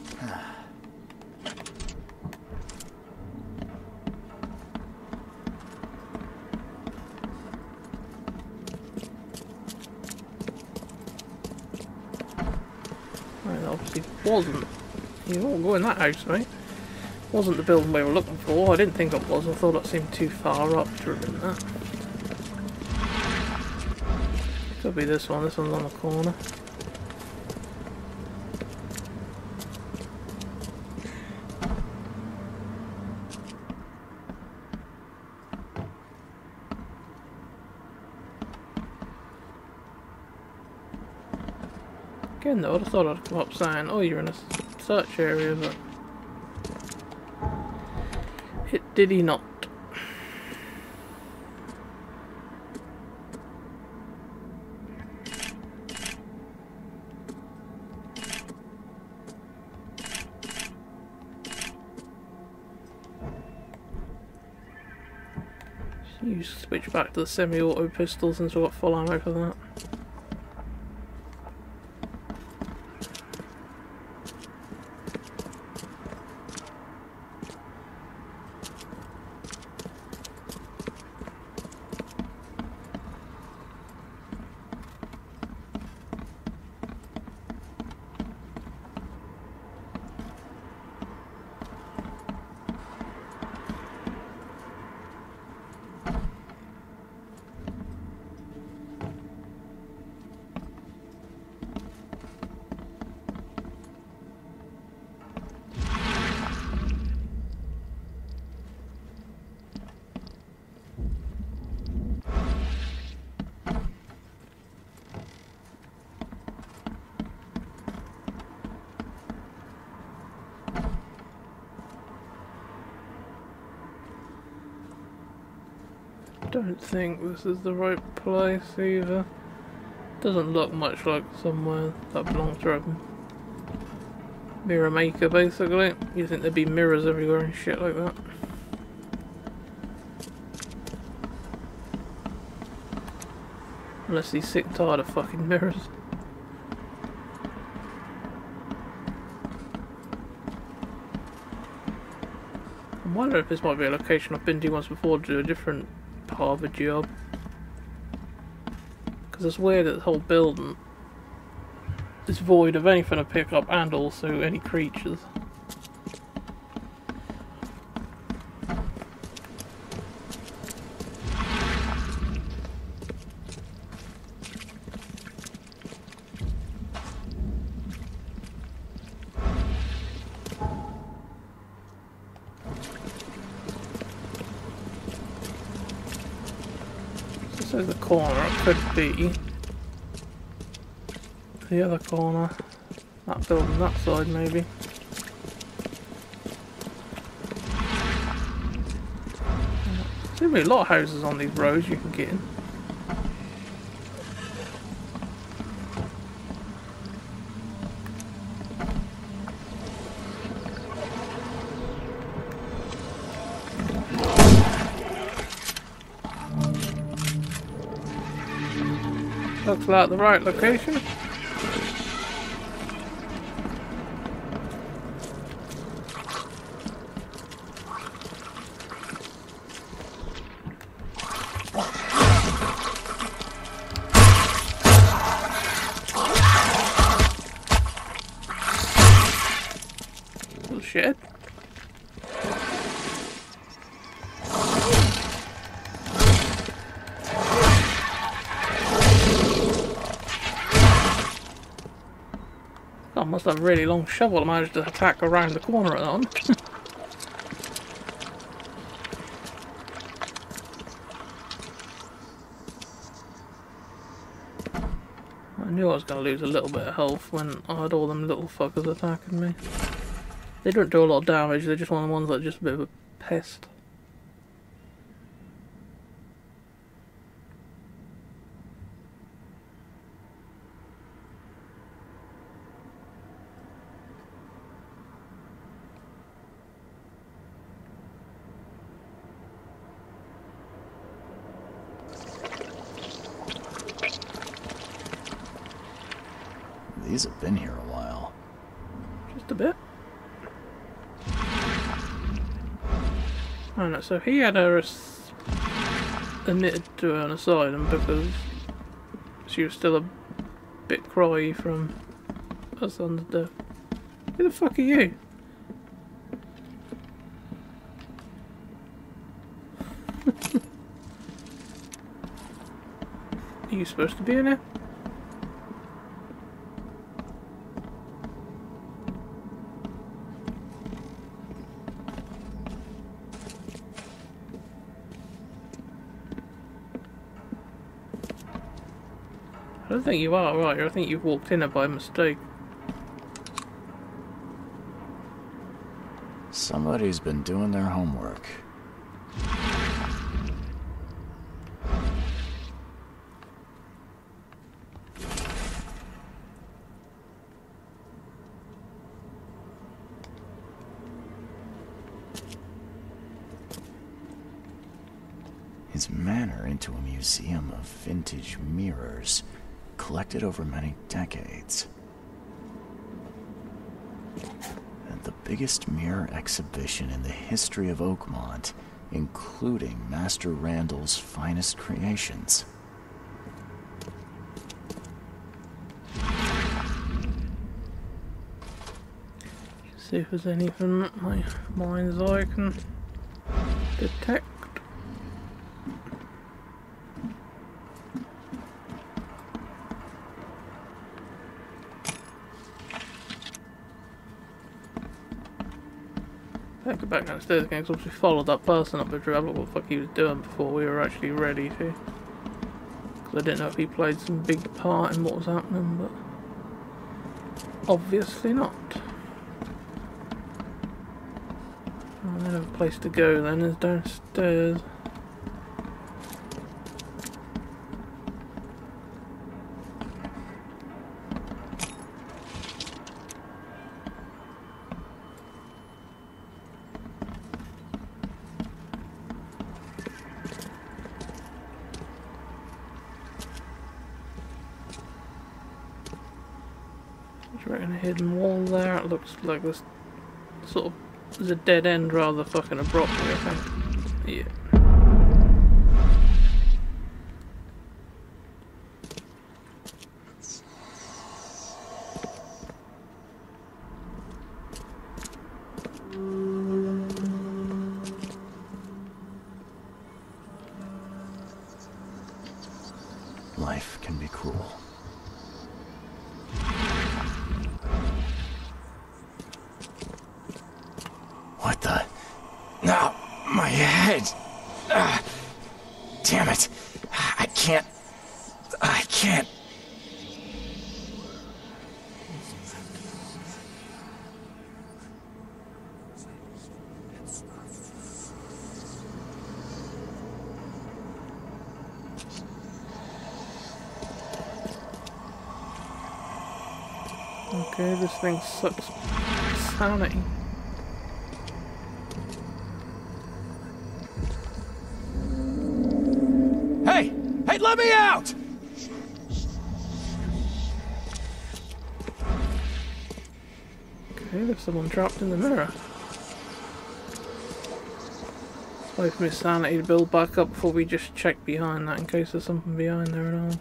Right, that obviously wasn't. You all go in that house, mate. Wasn't the building we were looking for. I didn't think it was. I thought it seemed too far up to have been that. Could be this one. This one's on the corner. Again though, I thought I'd come up saying, oh, you're in a search area, but it did he not. You switch back to the semi-auto pistol since we've got full ammo for that. Don't think this is the right place either. Doesn't look much like somewhere that belongs to a mirror maker basically. You think there'd be mirrors everywhere and shit like that. Unless he's sick and tired of fucking mirrors. I'm wondering if this might be a location I've been to once before to do a different part of a job. Because it's weird that the whole building is void of anything to pick up and also any creatures. So the corner, it could be the other corner, that building, that side maybe. There's going to be a lot of houses on these roads you can get in. Looks like the right location. Little shed. I must have a really long shovel to manage to attack around the corner at that one. I knew I was going to lose a little bit of health when I had all them little fuckers attacking me. They don't do a lot of damage, they're just one of the ones that are just a bit of a pest. These have been here a while. Just a bit. I don't know, so he had her admitted to an asylum because she was still a bit cry from her son's death. Who the fuck are you? Are you supposed to be in here? I don't think you are, right? I think you've walked in it by mistake. Somebody's been doing their homework. His manor into a museum of vintage mirrors, collected over many decades. And the biggest mirror exhibition in the history of Oakmont, including Master Randall's finest creations. See if there's anything that my mind's eye can detect. Go back downstairs again because we followed that person up the drive. What the fuck he was doing before we were actually ready to. Because I didn't know if he played some big part in what was happening, but obviously not. Another place to go then is downstairs. Right in a hidden wall there. It looks like this sort of is a dead end rather fucking abruptly, I think. Yeah. Life can be cruel. What the? No, my head. Damn it. I can't. Okay, this thing sucks sanity. Hey! Hey, let me out! Okay, there's someone trapped in the mirror. Wait for my sanity to build back up before we just check behind that in case there's something behind there at all.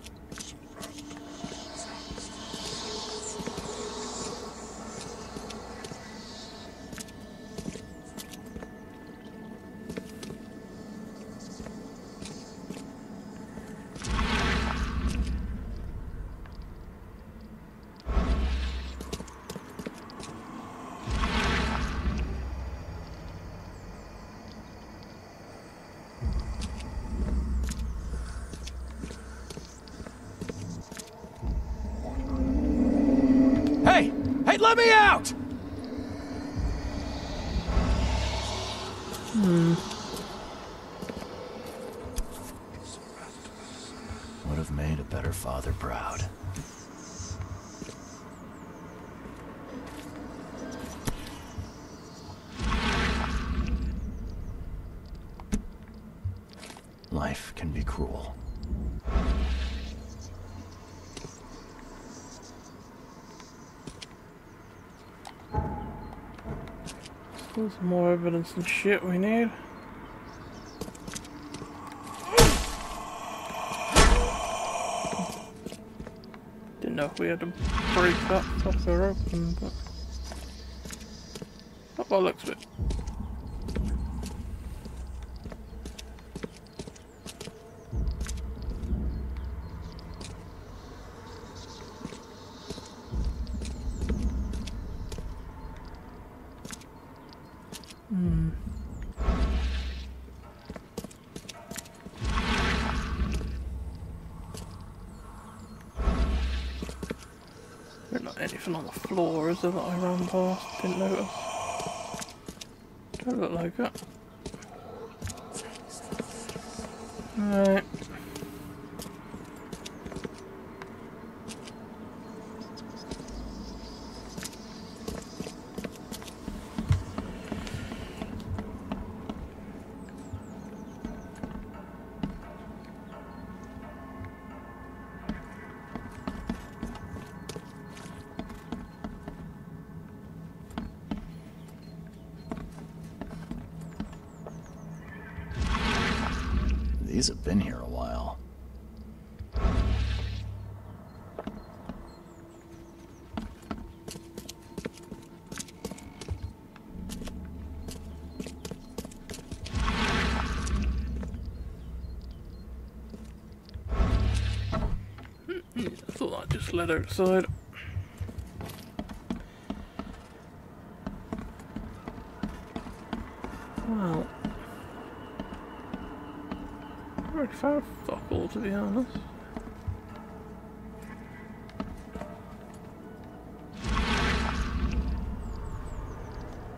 Hey! Hey, let me out! Would have made a better father proud. Life can be cruel. There's more evidence and shit we need. Didn't know if we had to break that fucker open, but not by the looks of it. There's not anything on the floor, is there, that I ran past? Didn't notice. Don't look like it. Alright. These have been here a while. I thought I just led outside. Well, I already found fuck all, to be honest.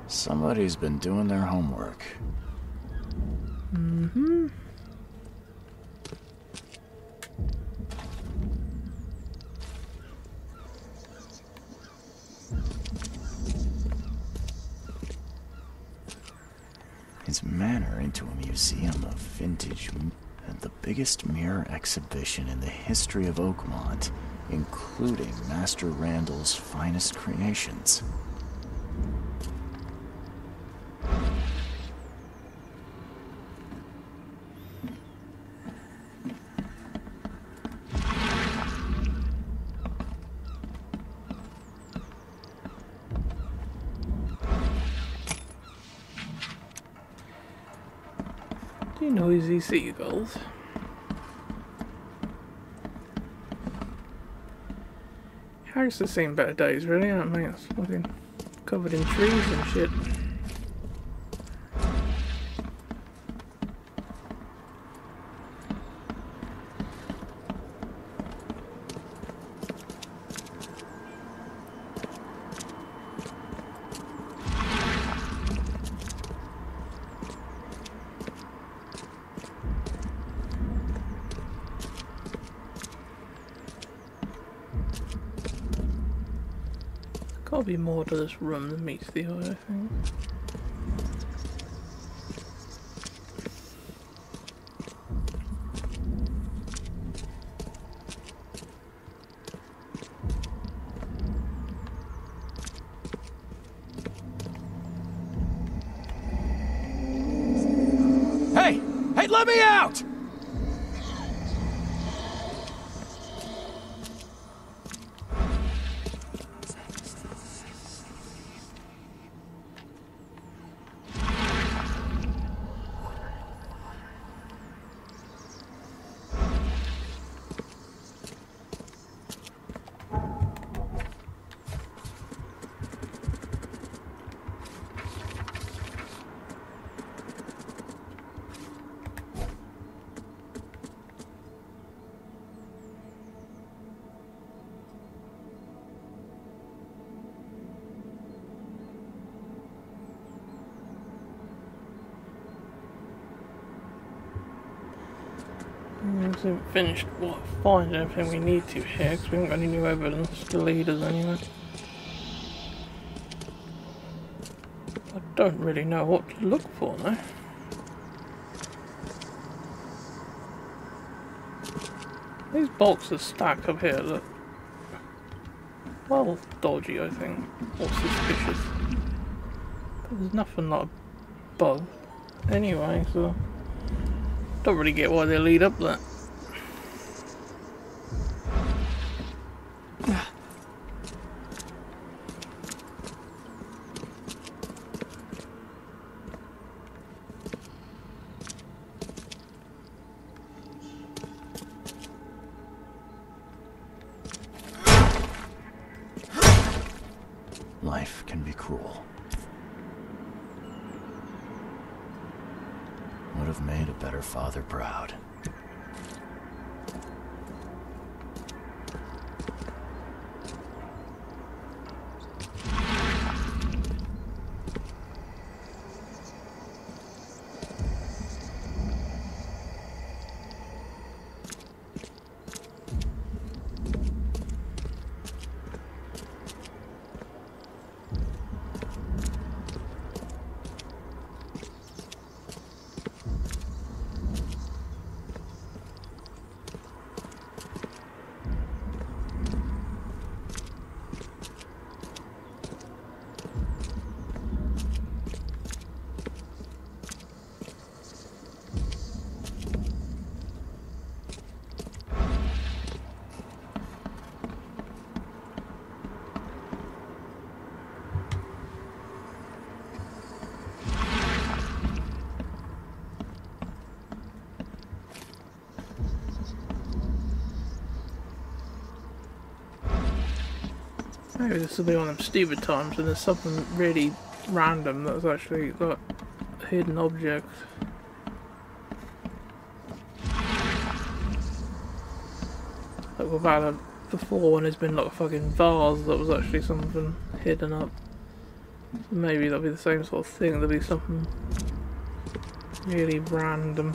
Somebody's been doing their homework. Mm-hmm. Its manor into a museum of vintage and the biggest mirror exhibition in the history of Oakmont, including Master Randall's finest creations. Noisy seagulls. House has seen better days, really, haven't they? It's fucking covered in trees and shit. Gotta be more to this room than meets the eye, I think. Hey! Hey, let me out! We haven't finished finding everything we need to here, because we haven't got any new evidence to lead us anyway. I don't really know what to look for now. These boxes stacked up here look well dodgy, I think, or suspicious. There's nothing like a bug. Anyway, so don't really get why they lead up that. Life can be cruel. Would have made a better father proud. Maybe this will be one of them stupid times and there's something really random that's actually got a hidden object. Like we've had before when there's been like a fucking vase that was actually something hidden up. Maybe that'll be the same sort of thing, there'll be something really random.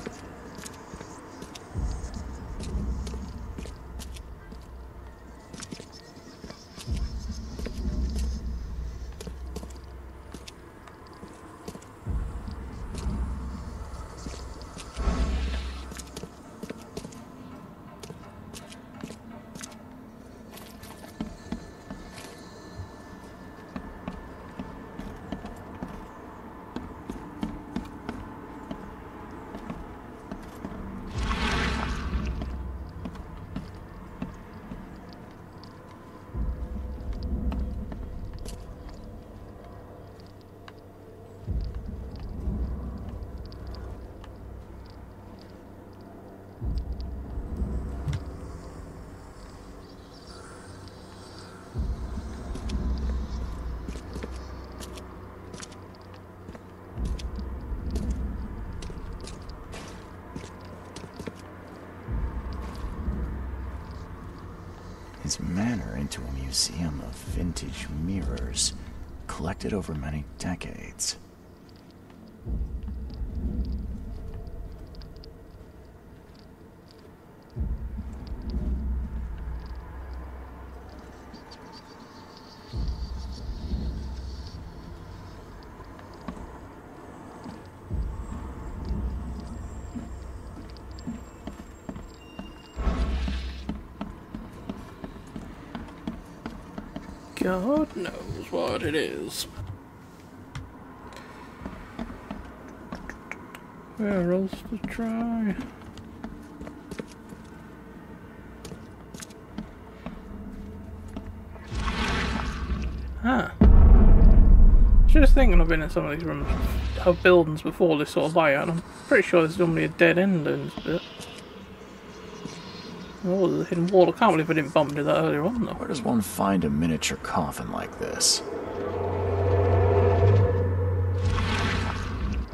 His manor into a museum of vintage mirrors, collected over many decades. God knows what it is. Where else to try? Huh. Just thinking I've been in some of these rooms of buildings before this sort of layout, and I'm pretty sure there's normally a dead end in this bit. Oh, there's a hidden wall. I can't believe I didn't bump into that earlier on, though. Where does one find a miniature coffin like this?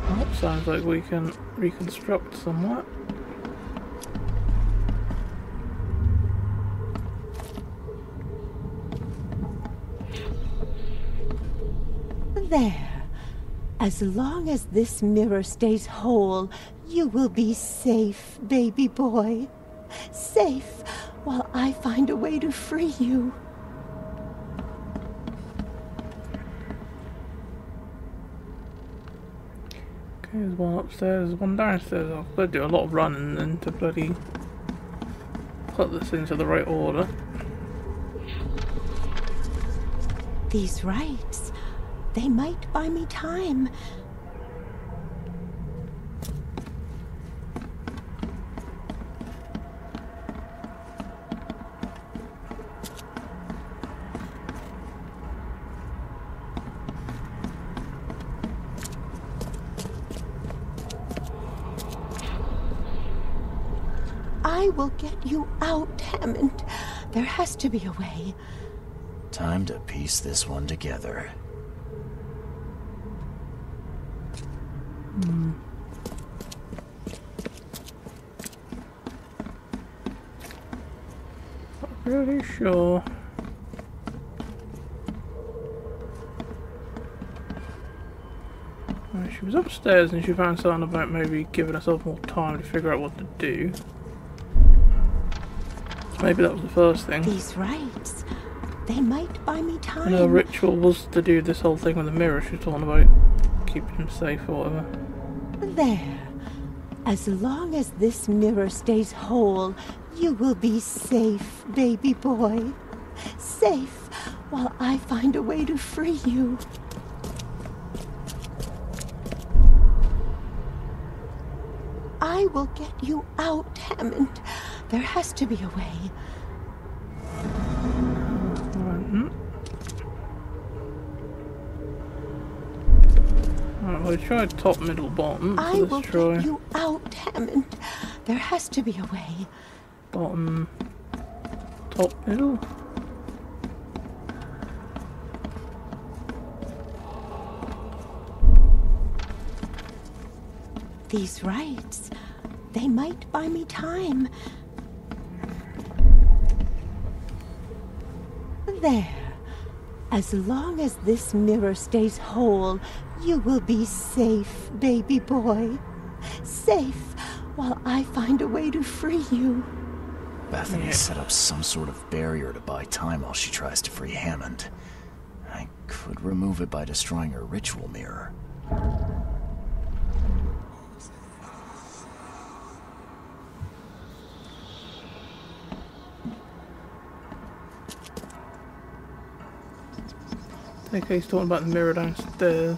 Well, sounds like we can reconstruct somewhat. There. As long as this mirror stays whole, you will be safe, baby boy. Safe, while I find a way to free you. Okay, there's one upstairs, there's one downstairs. I've got to do a lot of running then to bloody put this into the right order. These rites, They might buy me time. I will get you out, Hammond. There has to be a way. Time to piece this one together. Not really sure. She was upstairs and she found something about maybe giving herself more time to figure out what to do. Maybe that was the first thing. These rites, they might buy me time. And her ritual was to do this whole thing with the mirror. She was talking about keeping him safe or whatever. There. As long as this mirror stays whole, you will be safe, baby boy. Safe while I find a way to free you. I will get you out, Hammond. There has to be a way. Alright, well, we tried top, middle, bottom. So I will try get you out, Hammond. There has to be a way. bottom, top, middle. These rites, they might buy me time. There. As long as this mirror stays whole, you will be safe, baby boy. Safe while I find a way to free you. Bethany set up some sort of barrier to buy time while she tries to free Hammond. I could remove it by destroying her ritual mirror. Okay, he's talking about the mirror downstairs.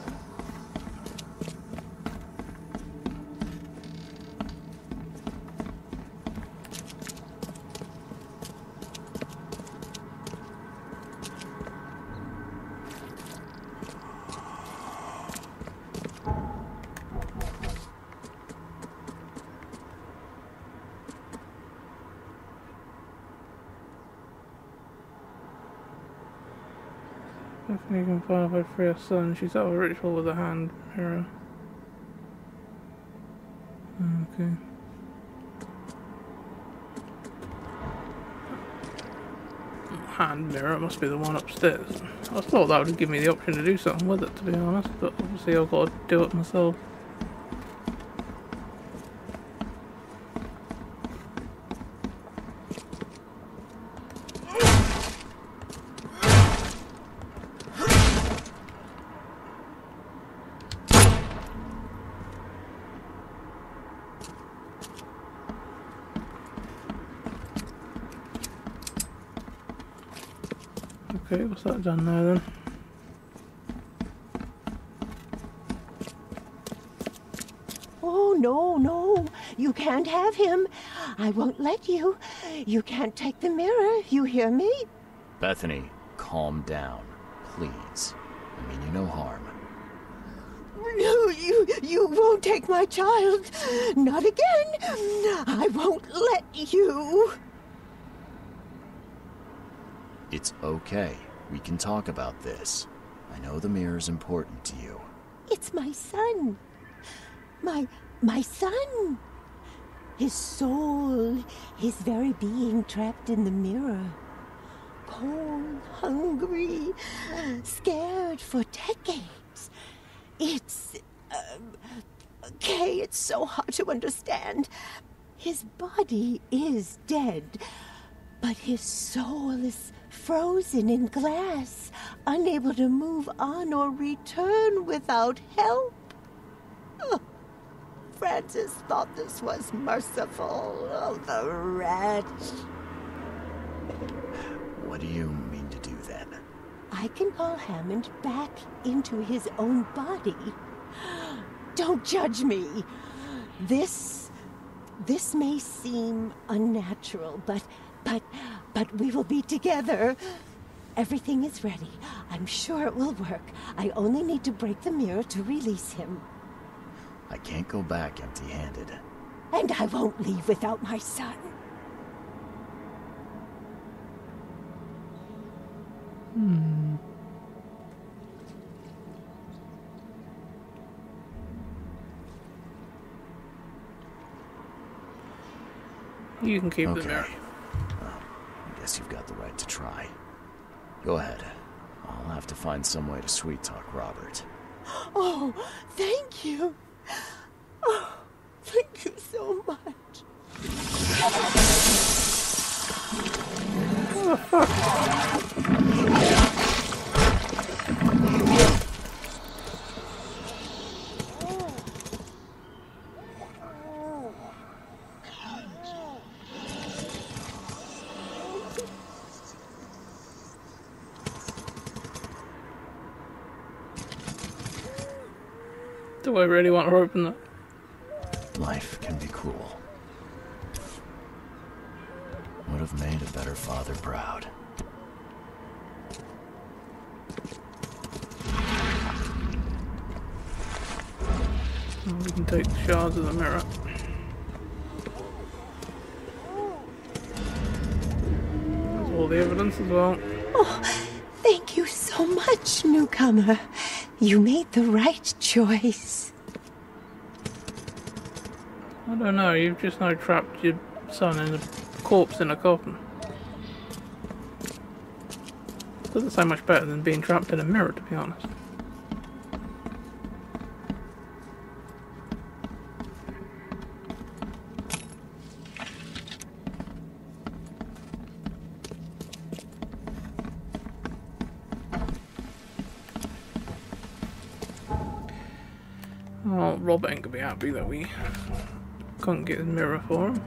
Bethany can find her free her son. She's out of a ritual with a hand mirror. Okay. Hand mirror, it must be the one upstairs. I thought that would give me the option to do something with it, to be honest, but obviously I've got to do it myself. Okay, what's that done now then? Oh, no, no. You can't have him. I won't let you. You can't take the mirror. You hear me? Bethany, calm down, please. I mean you no harm. No, you won't take my child. Not again. I won't let you. It's okay. We can talk about this. I know the mirror's important to you. It's my son. My son. His soul, his very being trapped in the mirror. Cold, hungry, scared for decades. It's... Kay, it's so hard to understand. His body is dead, but his soul is frozen in glass, unable to move on or return without help. Oh, Francis thought this was merciful. Oh, the wretch. What do you mean to do then? I I can call Hammond back into his own body. Don't judge me. This may seem unnatural, but we will be together. Everything is ready. I'm sure it will work. I only need to break the mirror to release him. I can't go back empty-handed. And I won't leave without my son. You can keep okay. the mirror. Well, I guess you've got the right to try. Go ahead. I'll have to find some way to sweet-talk Robert. Oh, thank you. Oh, thank you so much. What the fuck? Do I really want to open that? Life can be cruel. Would have made a better father proud. We can take the shards of the mirror. There's all the evidence as well. Oh, thank you so much, newcomer. You made the right choice. I don't know, you've just now trapped your son in a corpse in a coffin. Doesn't sound much better than being trapped in a mirror, to be honest. Well, Rob ain't gonna be happy that we couldn't get his mirror for him.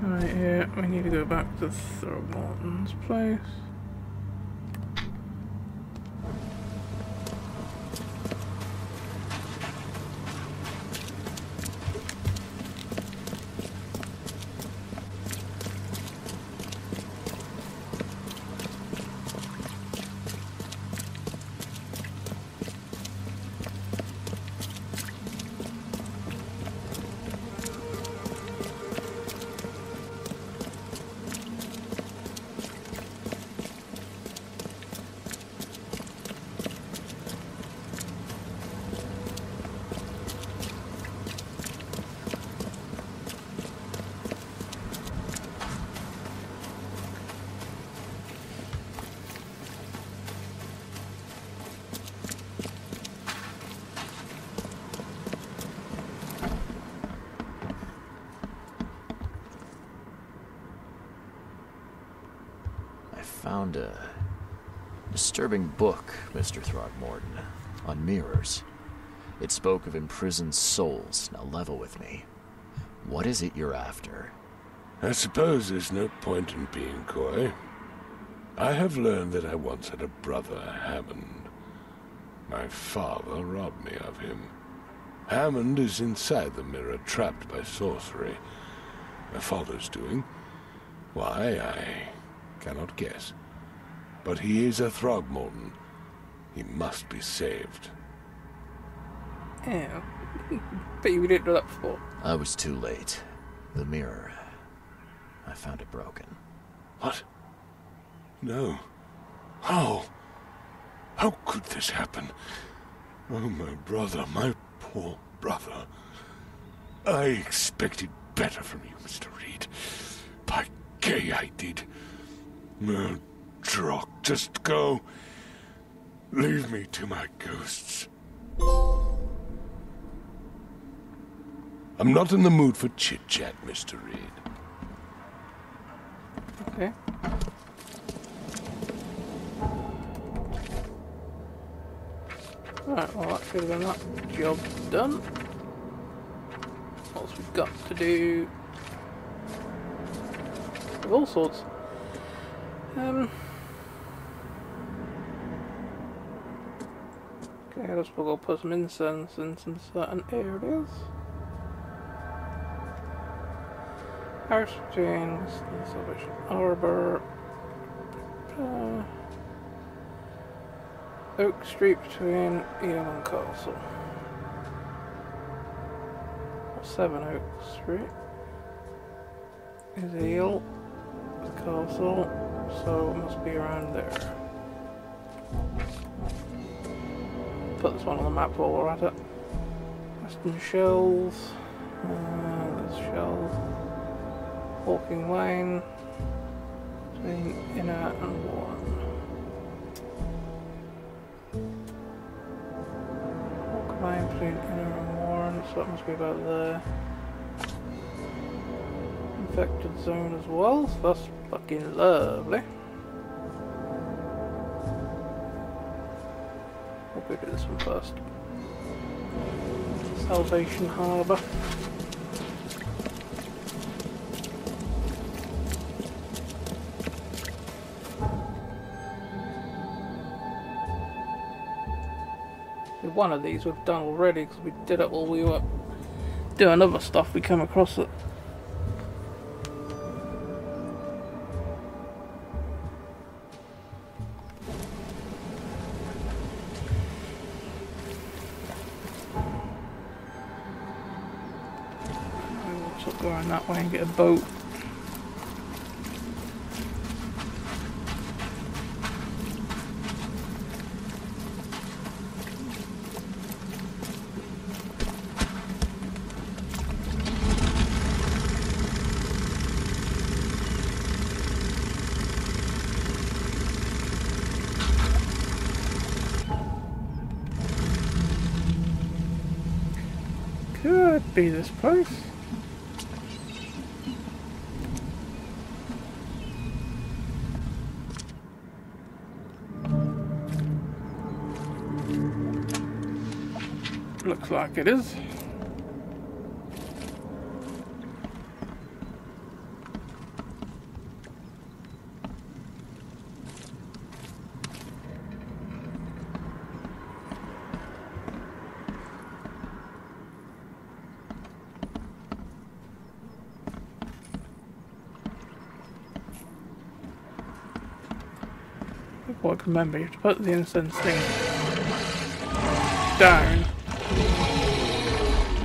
Right here, we need to go back to Throgmorton's place. Found a disturbing book, Mr. Throgmorton, on mirrors. It spoke of imprisoned souls. Now level with me. What is it you're after? I suppose there's no point in being coy. I have learned that I once had a brother, Hammond. My father robbed me of him. Hammond is inside the mirror, trapped by sorcery. My father's doing? Why, I cannot guess. But he is a Throgmorton. He must be saved. Yeah, but you didn't do that before. I was too late. The mirror, I found it broken. What? No. How? How could this happen? Oh, my brother, my poor brother. I expected better from you, Mr. Reed. By gay, I did. No, Drock, just go. Leave me to my ghosts. I'm not in the mood for chit-chat, Mr. Reed. Okay. Right, well that should have been that job done. What else we've got to do? of all sorts. Okay, let's go put some incense in some certain areas. House James, Salvation Arbor, Oak Street between Eel and Castle. 7 Oak Street is Eel, Castle, so it must be around there. Put this one on the map while we're at it. Western Shells, there's Shells. Walking Lane between Inner and Warren. Walking Lane between Inner and Warren, so that must be about there. Infected zone as well, so that's fucking lovely. We'll go do this one first. Salvation Harbour. One of these we've done already because we did it while we were doing other stuff. We came across it. We'll go around that way and get a boat. Could be this place. Looks like it is. I can remember, you have to put the incense thing down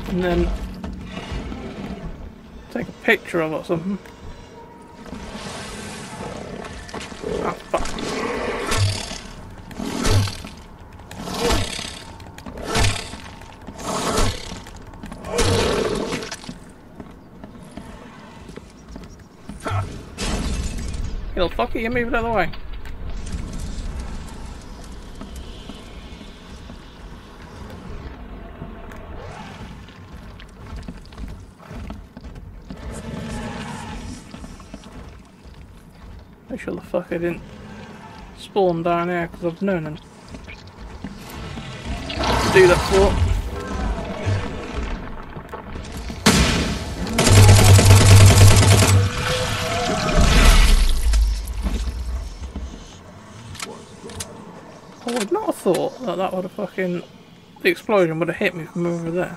and then take a picture of it or something. Ah, fuck. You little fucker, you move it out of the way. Make sure the fucker didn't spawn down here because I've known him to do that for. I would not have thought that that would have fucking... the explosion would have hit me from over there.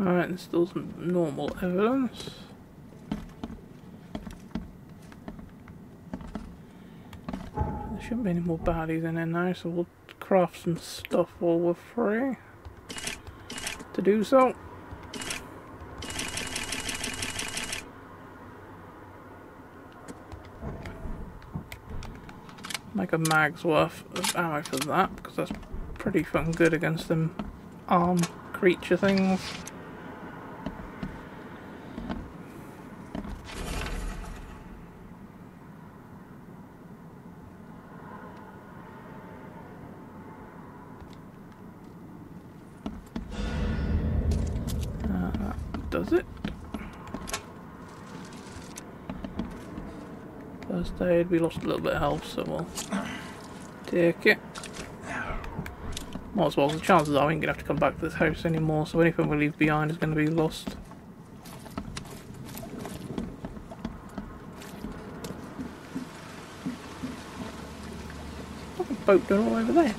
Alright, there's still some normal evidence. There shouldn't be any more baddies in there now, so we'll craft some stuff while we're free to do so. Make a mag's worth of ammo for that, because that's pretty fucking good against them armed creature things. Does it? First aid, we lost a little bit of health, so we'll take it. Might as well, the chances are we ain't gonna have to come back to this house anymore, so anything we leave behind is gonna be lost. What's a boat doing all over there?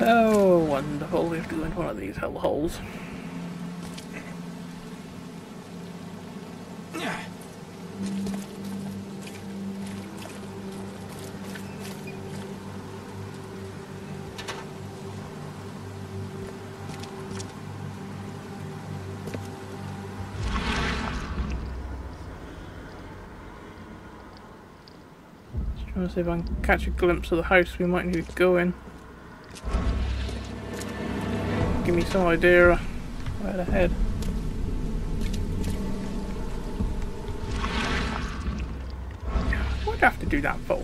Oh, wonderful. We have to go into one of these hell holes. Just trying to see if I can catch a glimpse of the house we might need to go in. Give me some idea of where to head. What'd I have to do that for?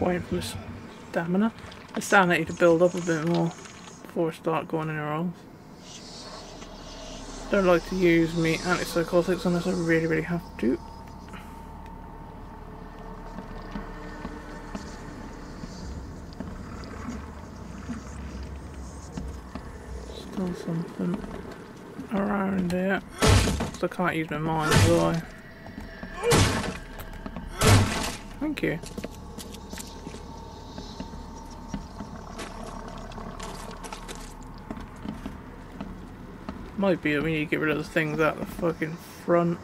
Waiting for the stamina. The sanity to build up a bit more before I start going in rolls. Don't like to use me antipsychotics unless I really, really have to. Still something around here. So I can't use my mind, do I? Thank you. Might be that we need to get rid of the things out the fucking front.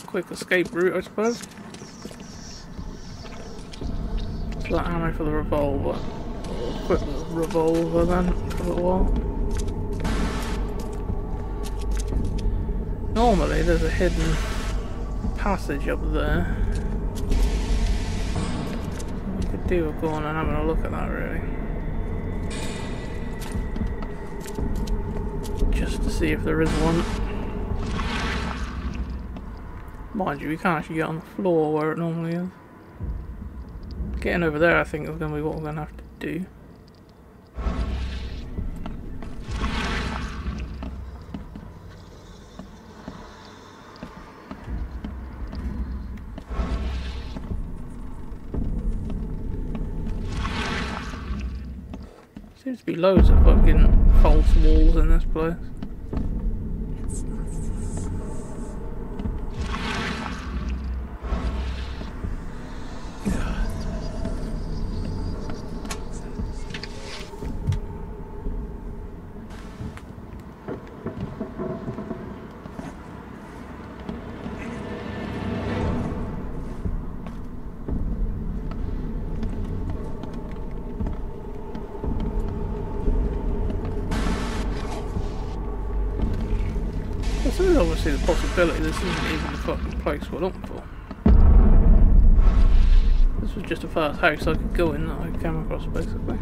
Quick escape route, I suppose. It's like ammo for the revolver. Quick revolver then, for a little while. Normally there's a hidden passage up there. We could do with going and having a look at that really. Just to see if there is one. Mind you, we can't actually get on the floor where it normally is. Getting over there I think is going to be what we're going to have to do. Seems to be loads of fucking false walls in this place. There's obviously the possibility this isn't even the fucking place we're looking for. This was just the first house I could go in that I came across basically.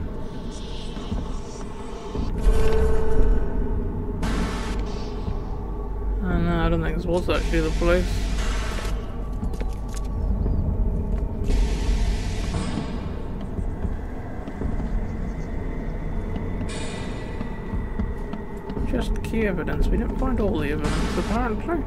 And I don't think this was actually the place. Just key evidence. We didn't find all the evidence apparently.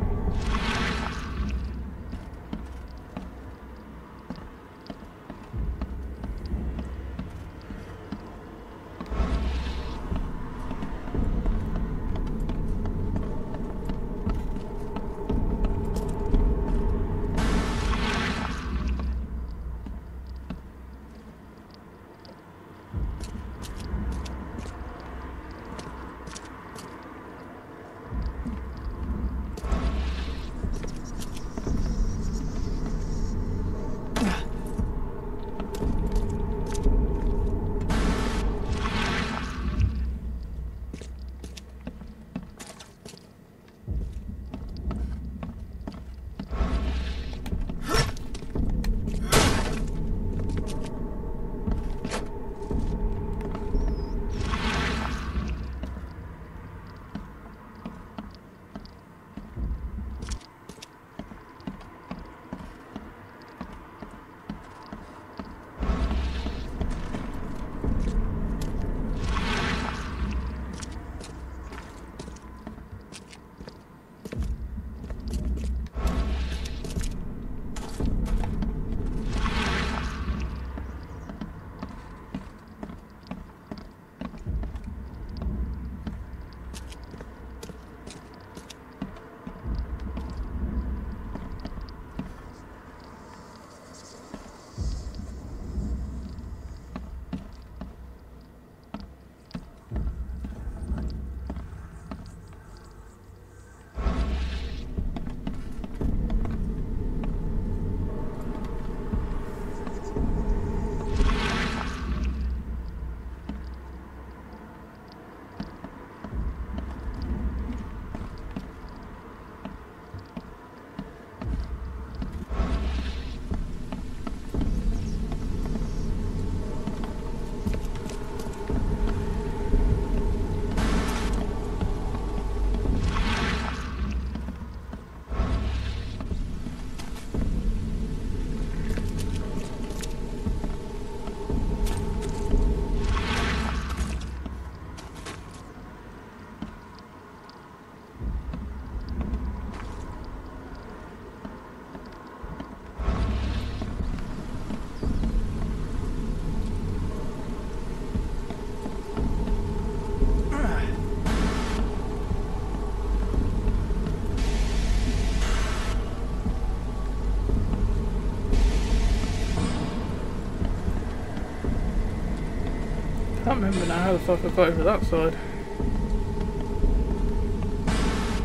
can't remember now how the fuck I got over that side.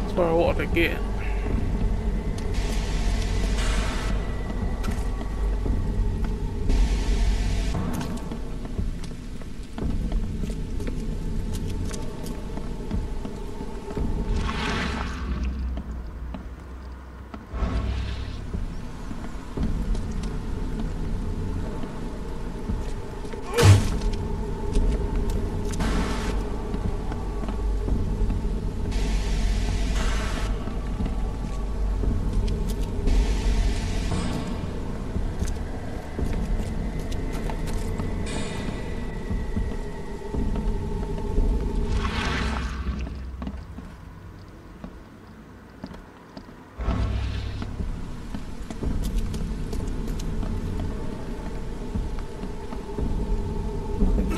That's where I wanted to get.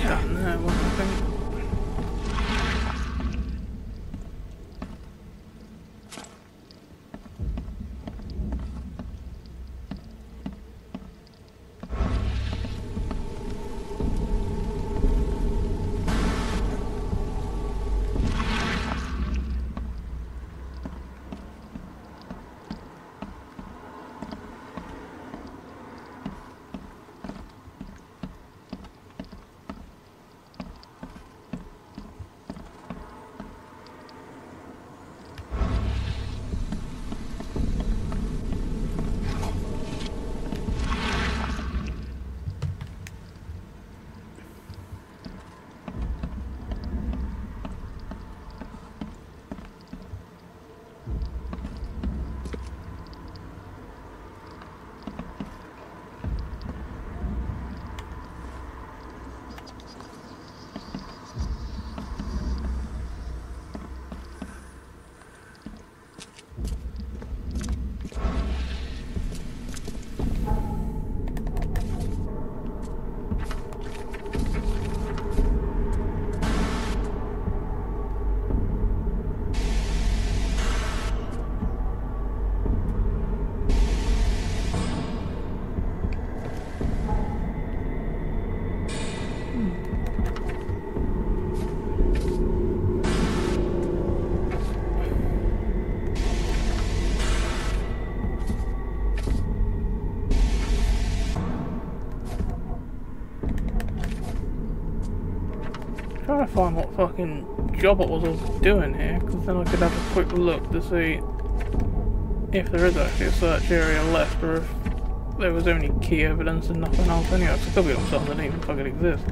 Down there, one, I think. Trying to find what fucking job it was I was doing here, because then I could have a quick look to see if there is actually a search area left, or if there was only key evidence and nothing else anyway, because it could be on something that didn't even fucking exist.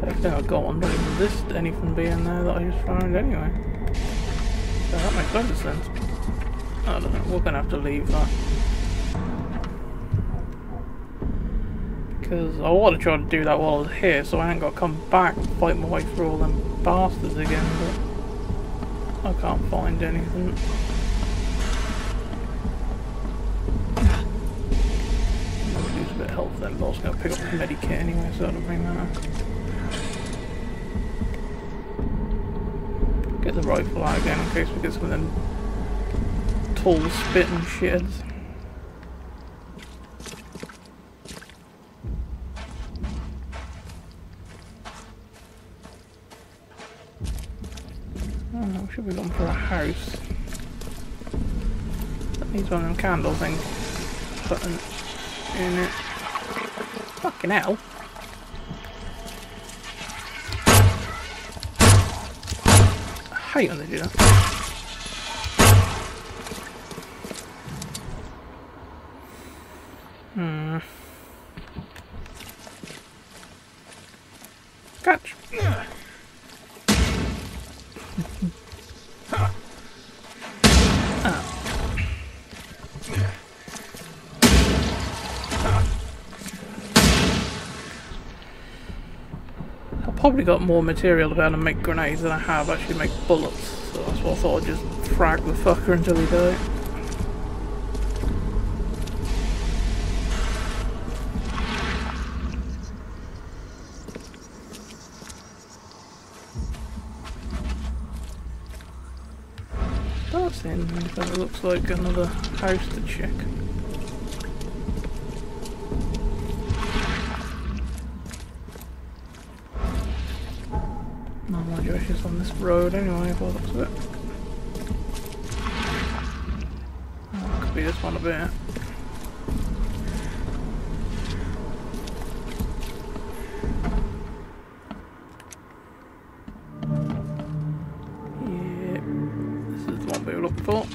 Everything I got on don't even list anything being there that I just found anyway. So that makes loads of sense. I don't know, we're gonna have to leave that. Because I want to try to do that while I was here, so I ain't got to come back and fight my way through all them bastards again, but I can't find anything. I'm going to lose a bit of health then, but I was going to pick up the medikit anyway, so it doesn't really matter. Get the rifle out again in case we get some of them tall spitting shitheads. Oh, should be going for a house. That needs one of them candle things. Putting in it. Fucking hell. I hate when they do that. Catch. Probably got more material to be able to make grenades than I have actually make bullets, so that's why I thought I'd just frag the fucker until he died. That's in, but it looks like another house to check. Joshi's on this road anyway, by the looks of it. Oh, could be this one a bit. Yeah, this is the one we were looking for.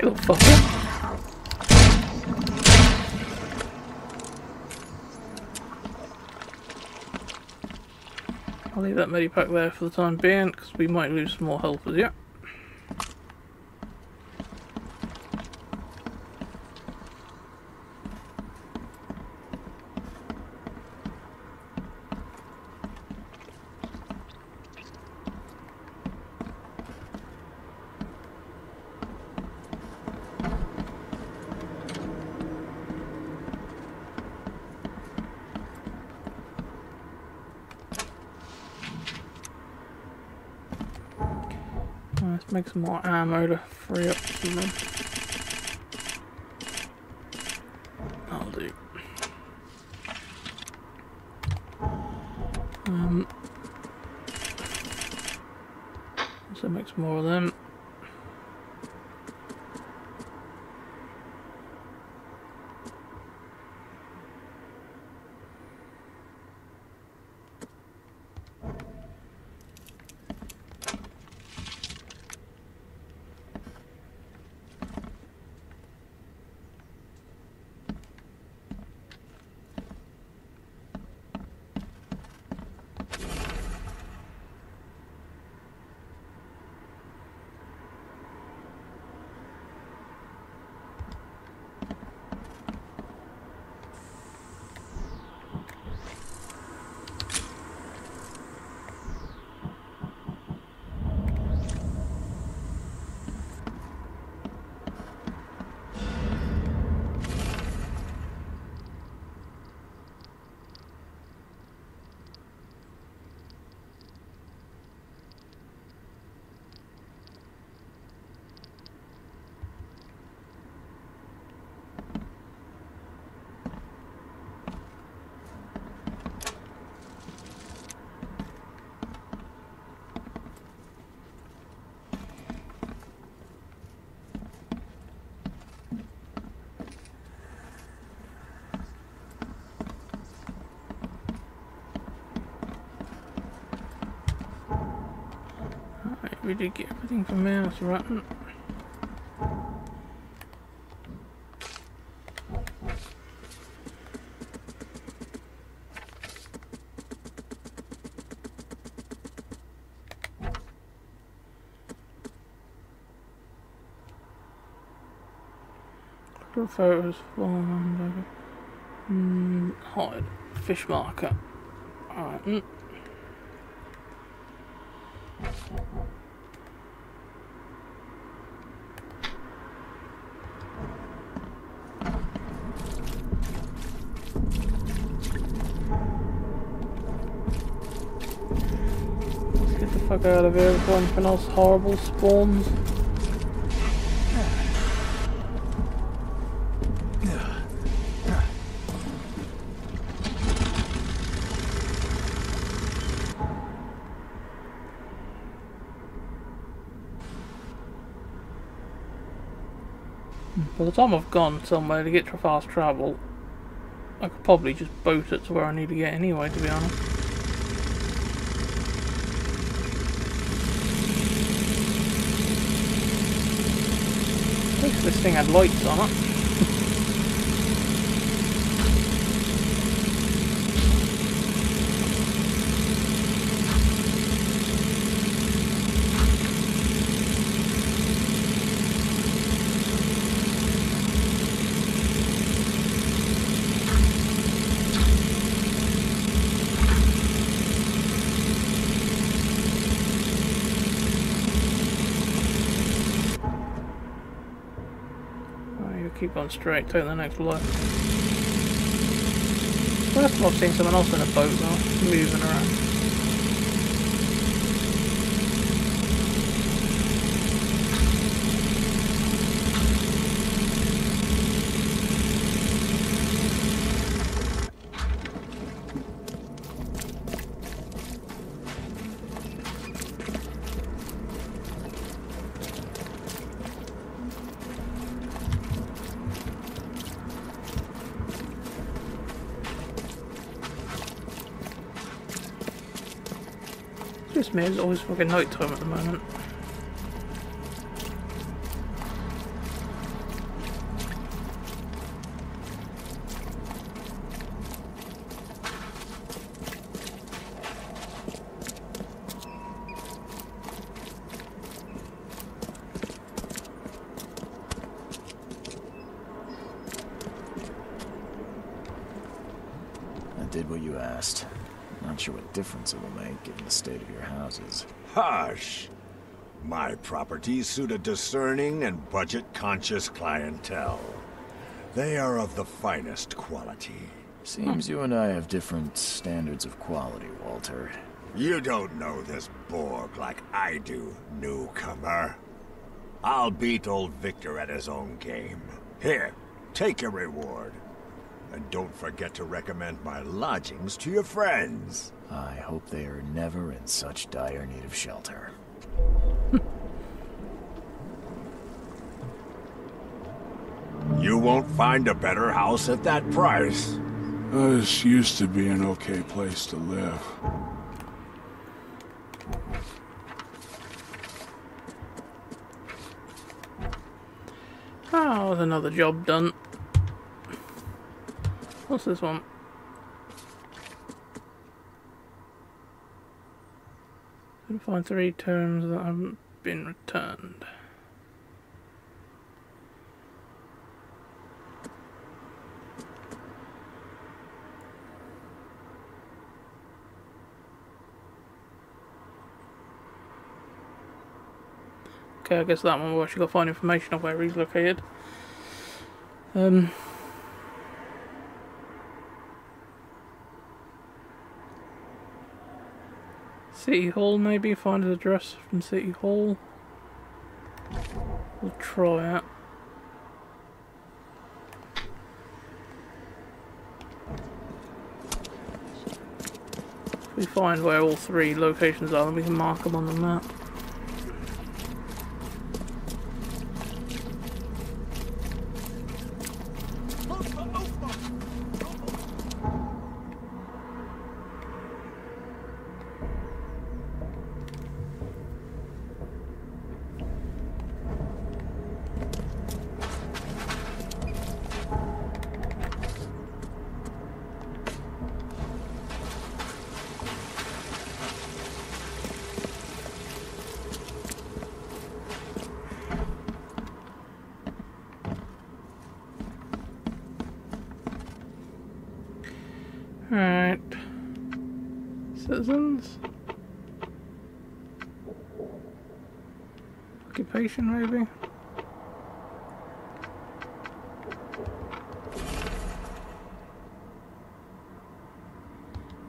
Little fucker. I'll leave that medipack there for the time being, because we might lose some more helpers, yeah. Let's make some more ammo to free up some room. That'll do. So make some more of them. We did get everything from there, that's right. Photos, hide, fish marker. Alright. Get the fuck out of here before anything else horrible spawns. By the time I've gone somewhere to get to fast travel, I could probably just boat it to where I need to get anyway, to be honest. At least this thing had lights on it. keep going straight, take the next left. First of all, I've seen someone else in a boat though, moving around. Just me, it's always fucking night time at the moment. I did what you asked. Not sure what difference it will make given the state of your houses. Hush! My properties suit a discerning and budget-conscious clientele. They are of the finest quality. Seems you and I have different standards of quality, Walter. You don't know this Borg like I do, newcomer. I'll beat old Victor at his own game. Here, take your reward. And don't forget to recommend my lodgings to your friends. I hope they are never in such dire need of shelter. You won't find a better house at that price. This used to be an okay place to live. Oh, there's another job done. What's this one? Couldn't find 3 terms that haven't been returned. Okay, I guess that one we've actually got to find information of where he's located. City Hall, maybe find an address from City Hall. We'll try it. If we find where all 3 locations are, then we can mark them on the map. Alright. Citizens? Occupation, maybe?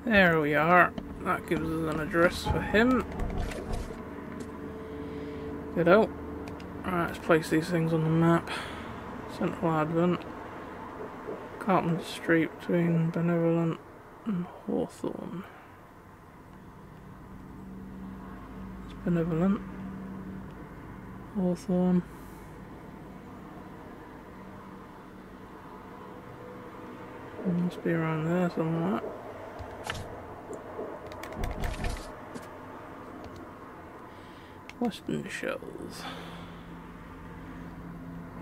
There we are. That gives us an address for him. Good out. Alright, let's place these things on the map. Central Advent. Carpenter Street between Benevolent and Hawthorne. It's Benevolent. Hawthorne. It must be around there somewhere. Western Shells.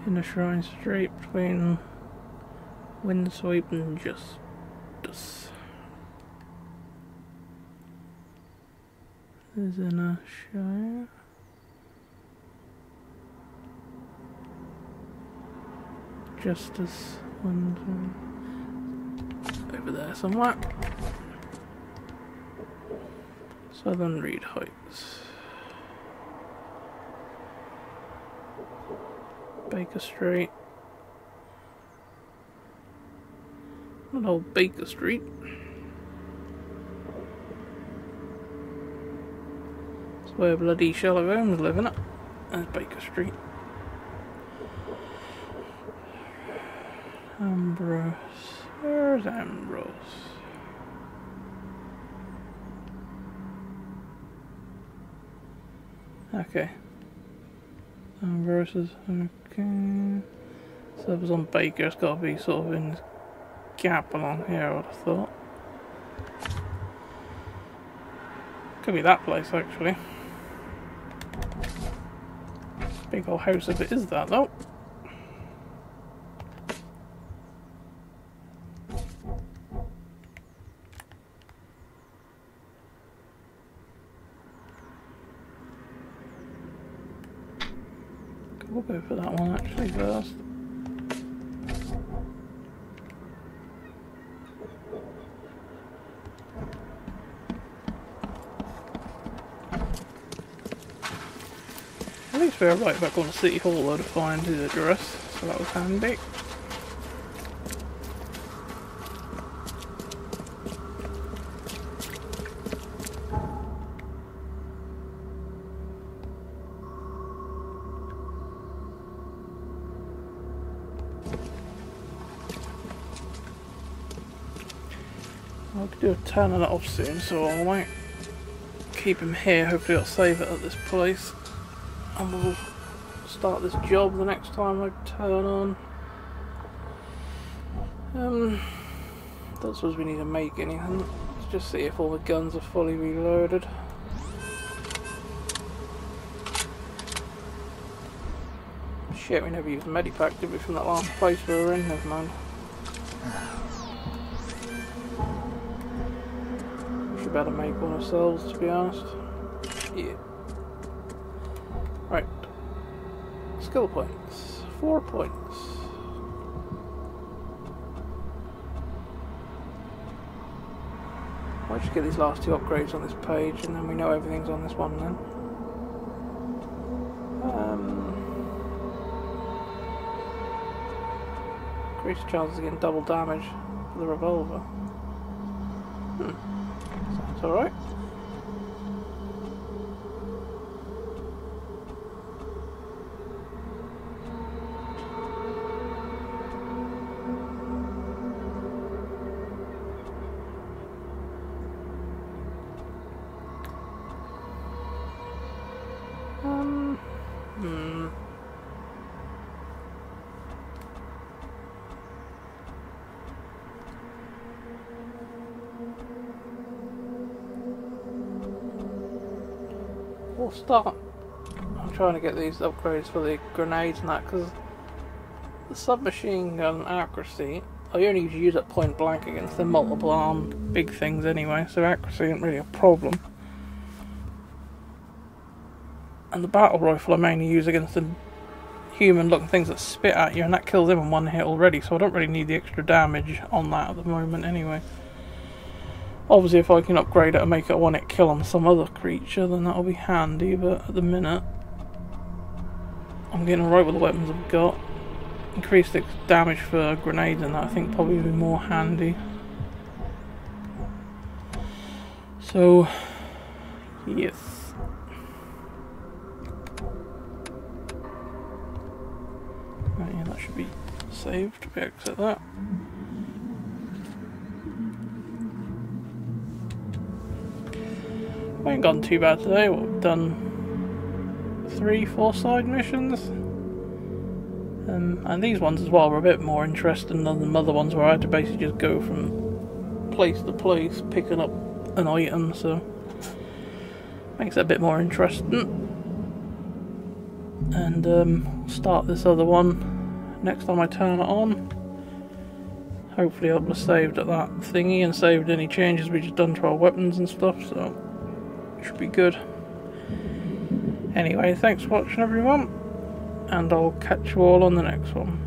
In a Shrine Street between Windsweep and Justice. There's in a Shire. Justice Windsweep. Over there somewhere. Southern Reed Heights. Baker Street. Hello, Baker Street. That's where bloody Sherlock Holmes live, innit? That's Baker Street. Ambrose. Where's Ambrose? Okay. Ambrose is okay. So if it's on Baker, it's got to be sort of in this gap along here, I would have thought. Could be that place, actually. Big old house if it is that, though. We'll go for that one actually first. At least we're right back on the City Hall though to find his address, so that was handy. I could do a turn of that off soon, so I won't keep him here. Hopefully I'll save it at this place. And we'll start this job the next time I turn on. Don't suppose we need to make anything. Let's just see if all the guns are fully reloaded. Shit, we never used the medipack, did we, from that last place we were in? Never mind. We better make one ourselves, to be honest. Yeah. Right. Skill points. 4 points. I'll just get these last 2 upgrades on this page and then we know everything's on this one then. Increased chances of getting double damage for the revolver. Sounds alright. We'll start. I'm trying to get these upgrades for the grenades and that, because the submachine gun accuracy, I only use it point blank against the multiple armed big things anyway, so accuracy isn't really a problem. And the battle rifle I mainly use against the human looking things that spit at you, and that kills them in one hit already, so I don't really need the extra damage on that at the moment anyway. Obviously if I can upgrade it and make it a one-hit kill on some other creature, then that'll be handy, but at the minute I'm getting alright with the weapons I've got. Increased damage for grenades and that I think probably be more handy. So, yes. Right, yeah, that should be saved. We exit that. I ain't gone too bad today. We've done 3-4 side missions. And these ones as well were a bit more interesting than the other ones where I had to basically just go from place to place picking up an item, so makes it a bit more interesting. And start this other one next time I turn it on. Hopefully I'll have saved at that thingy and saved any changes we just done to our weapons and stuff, so should be good. Anyway, thanks for watching everyone, and I'll catch you all on the next one.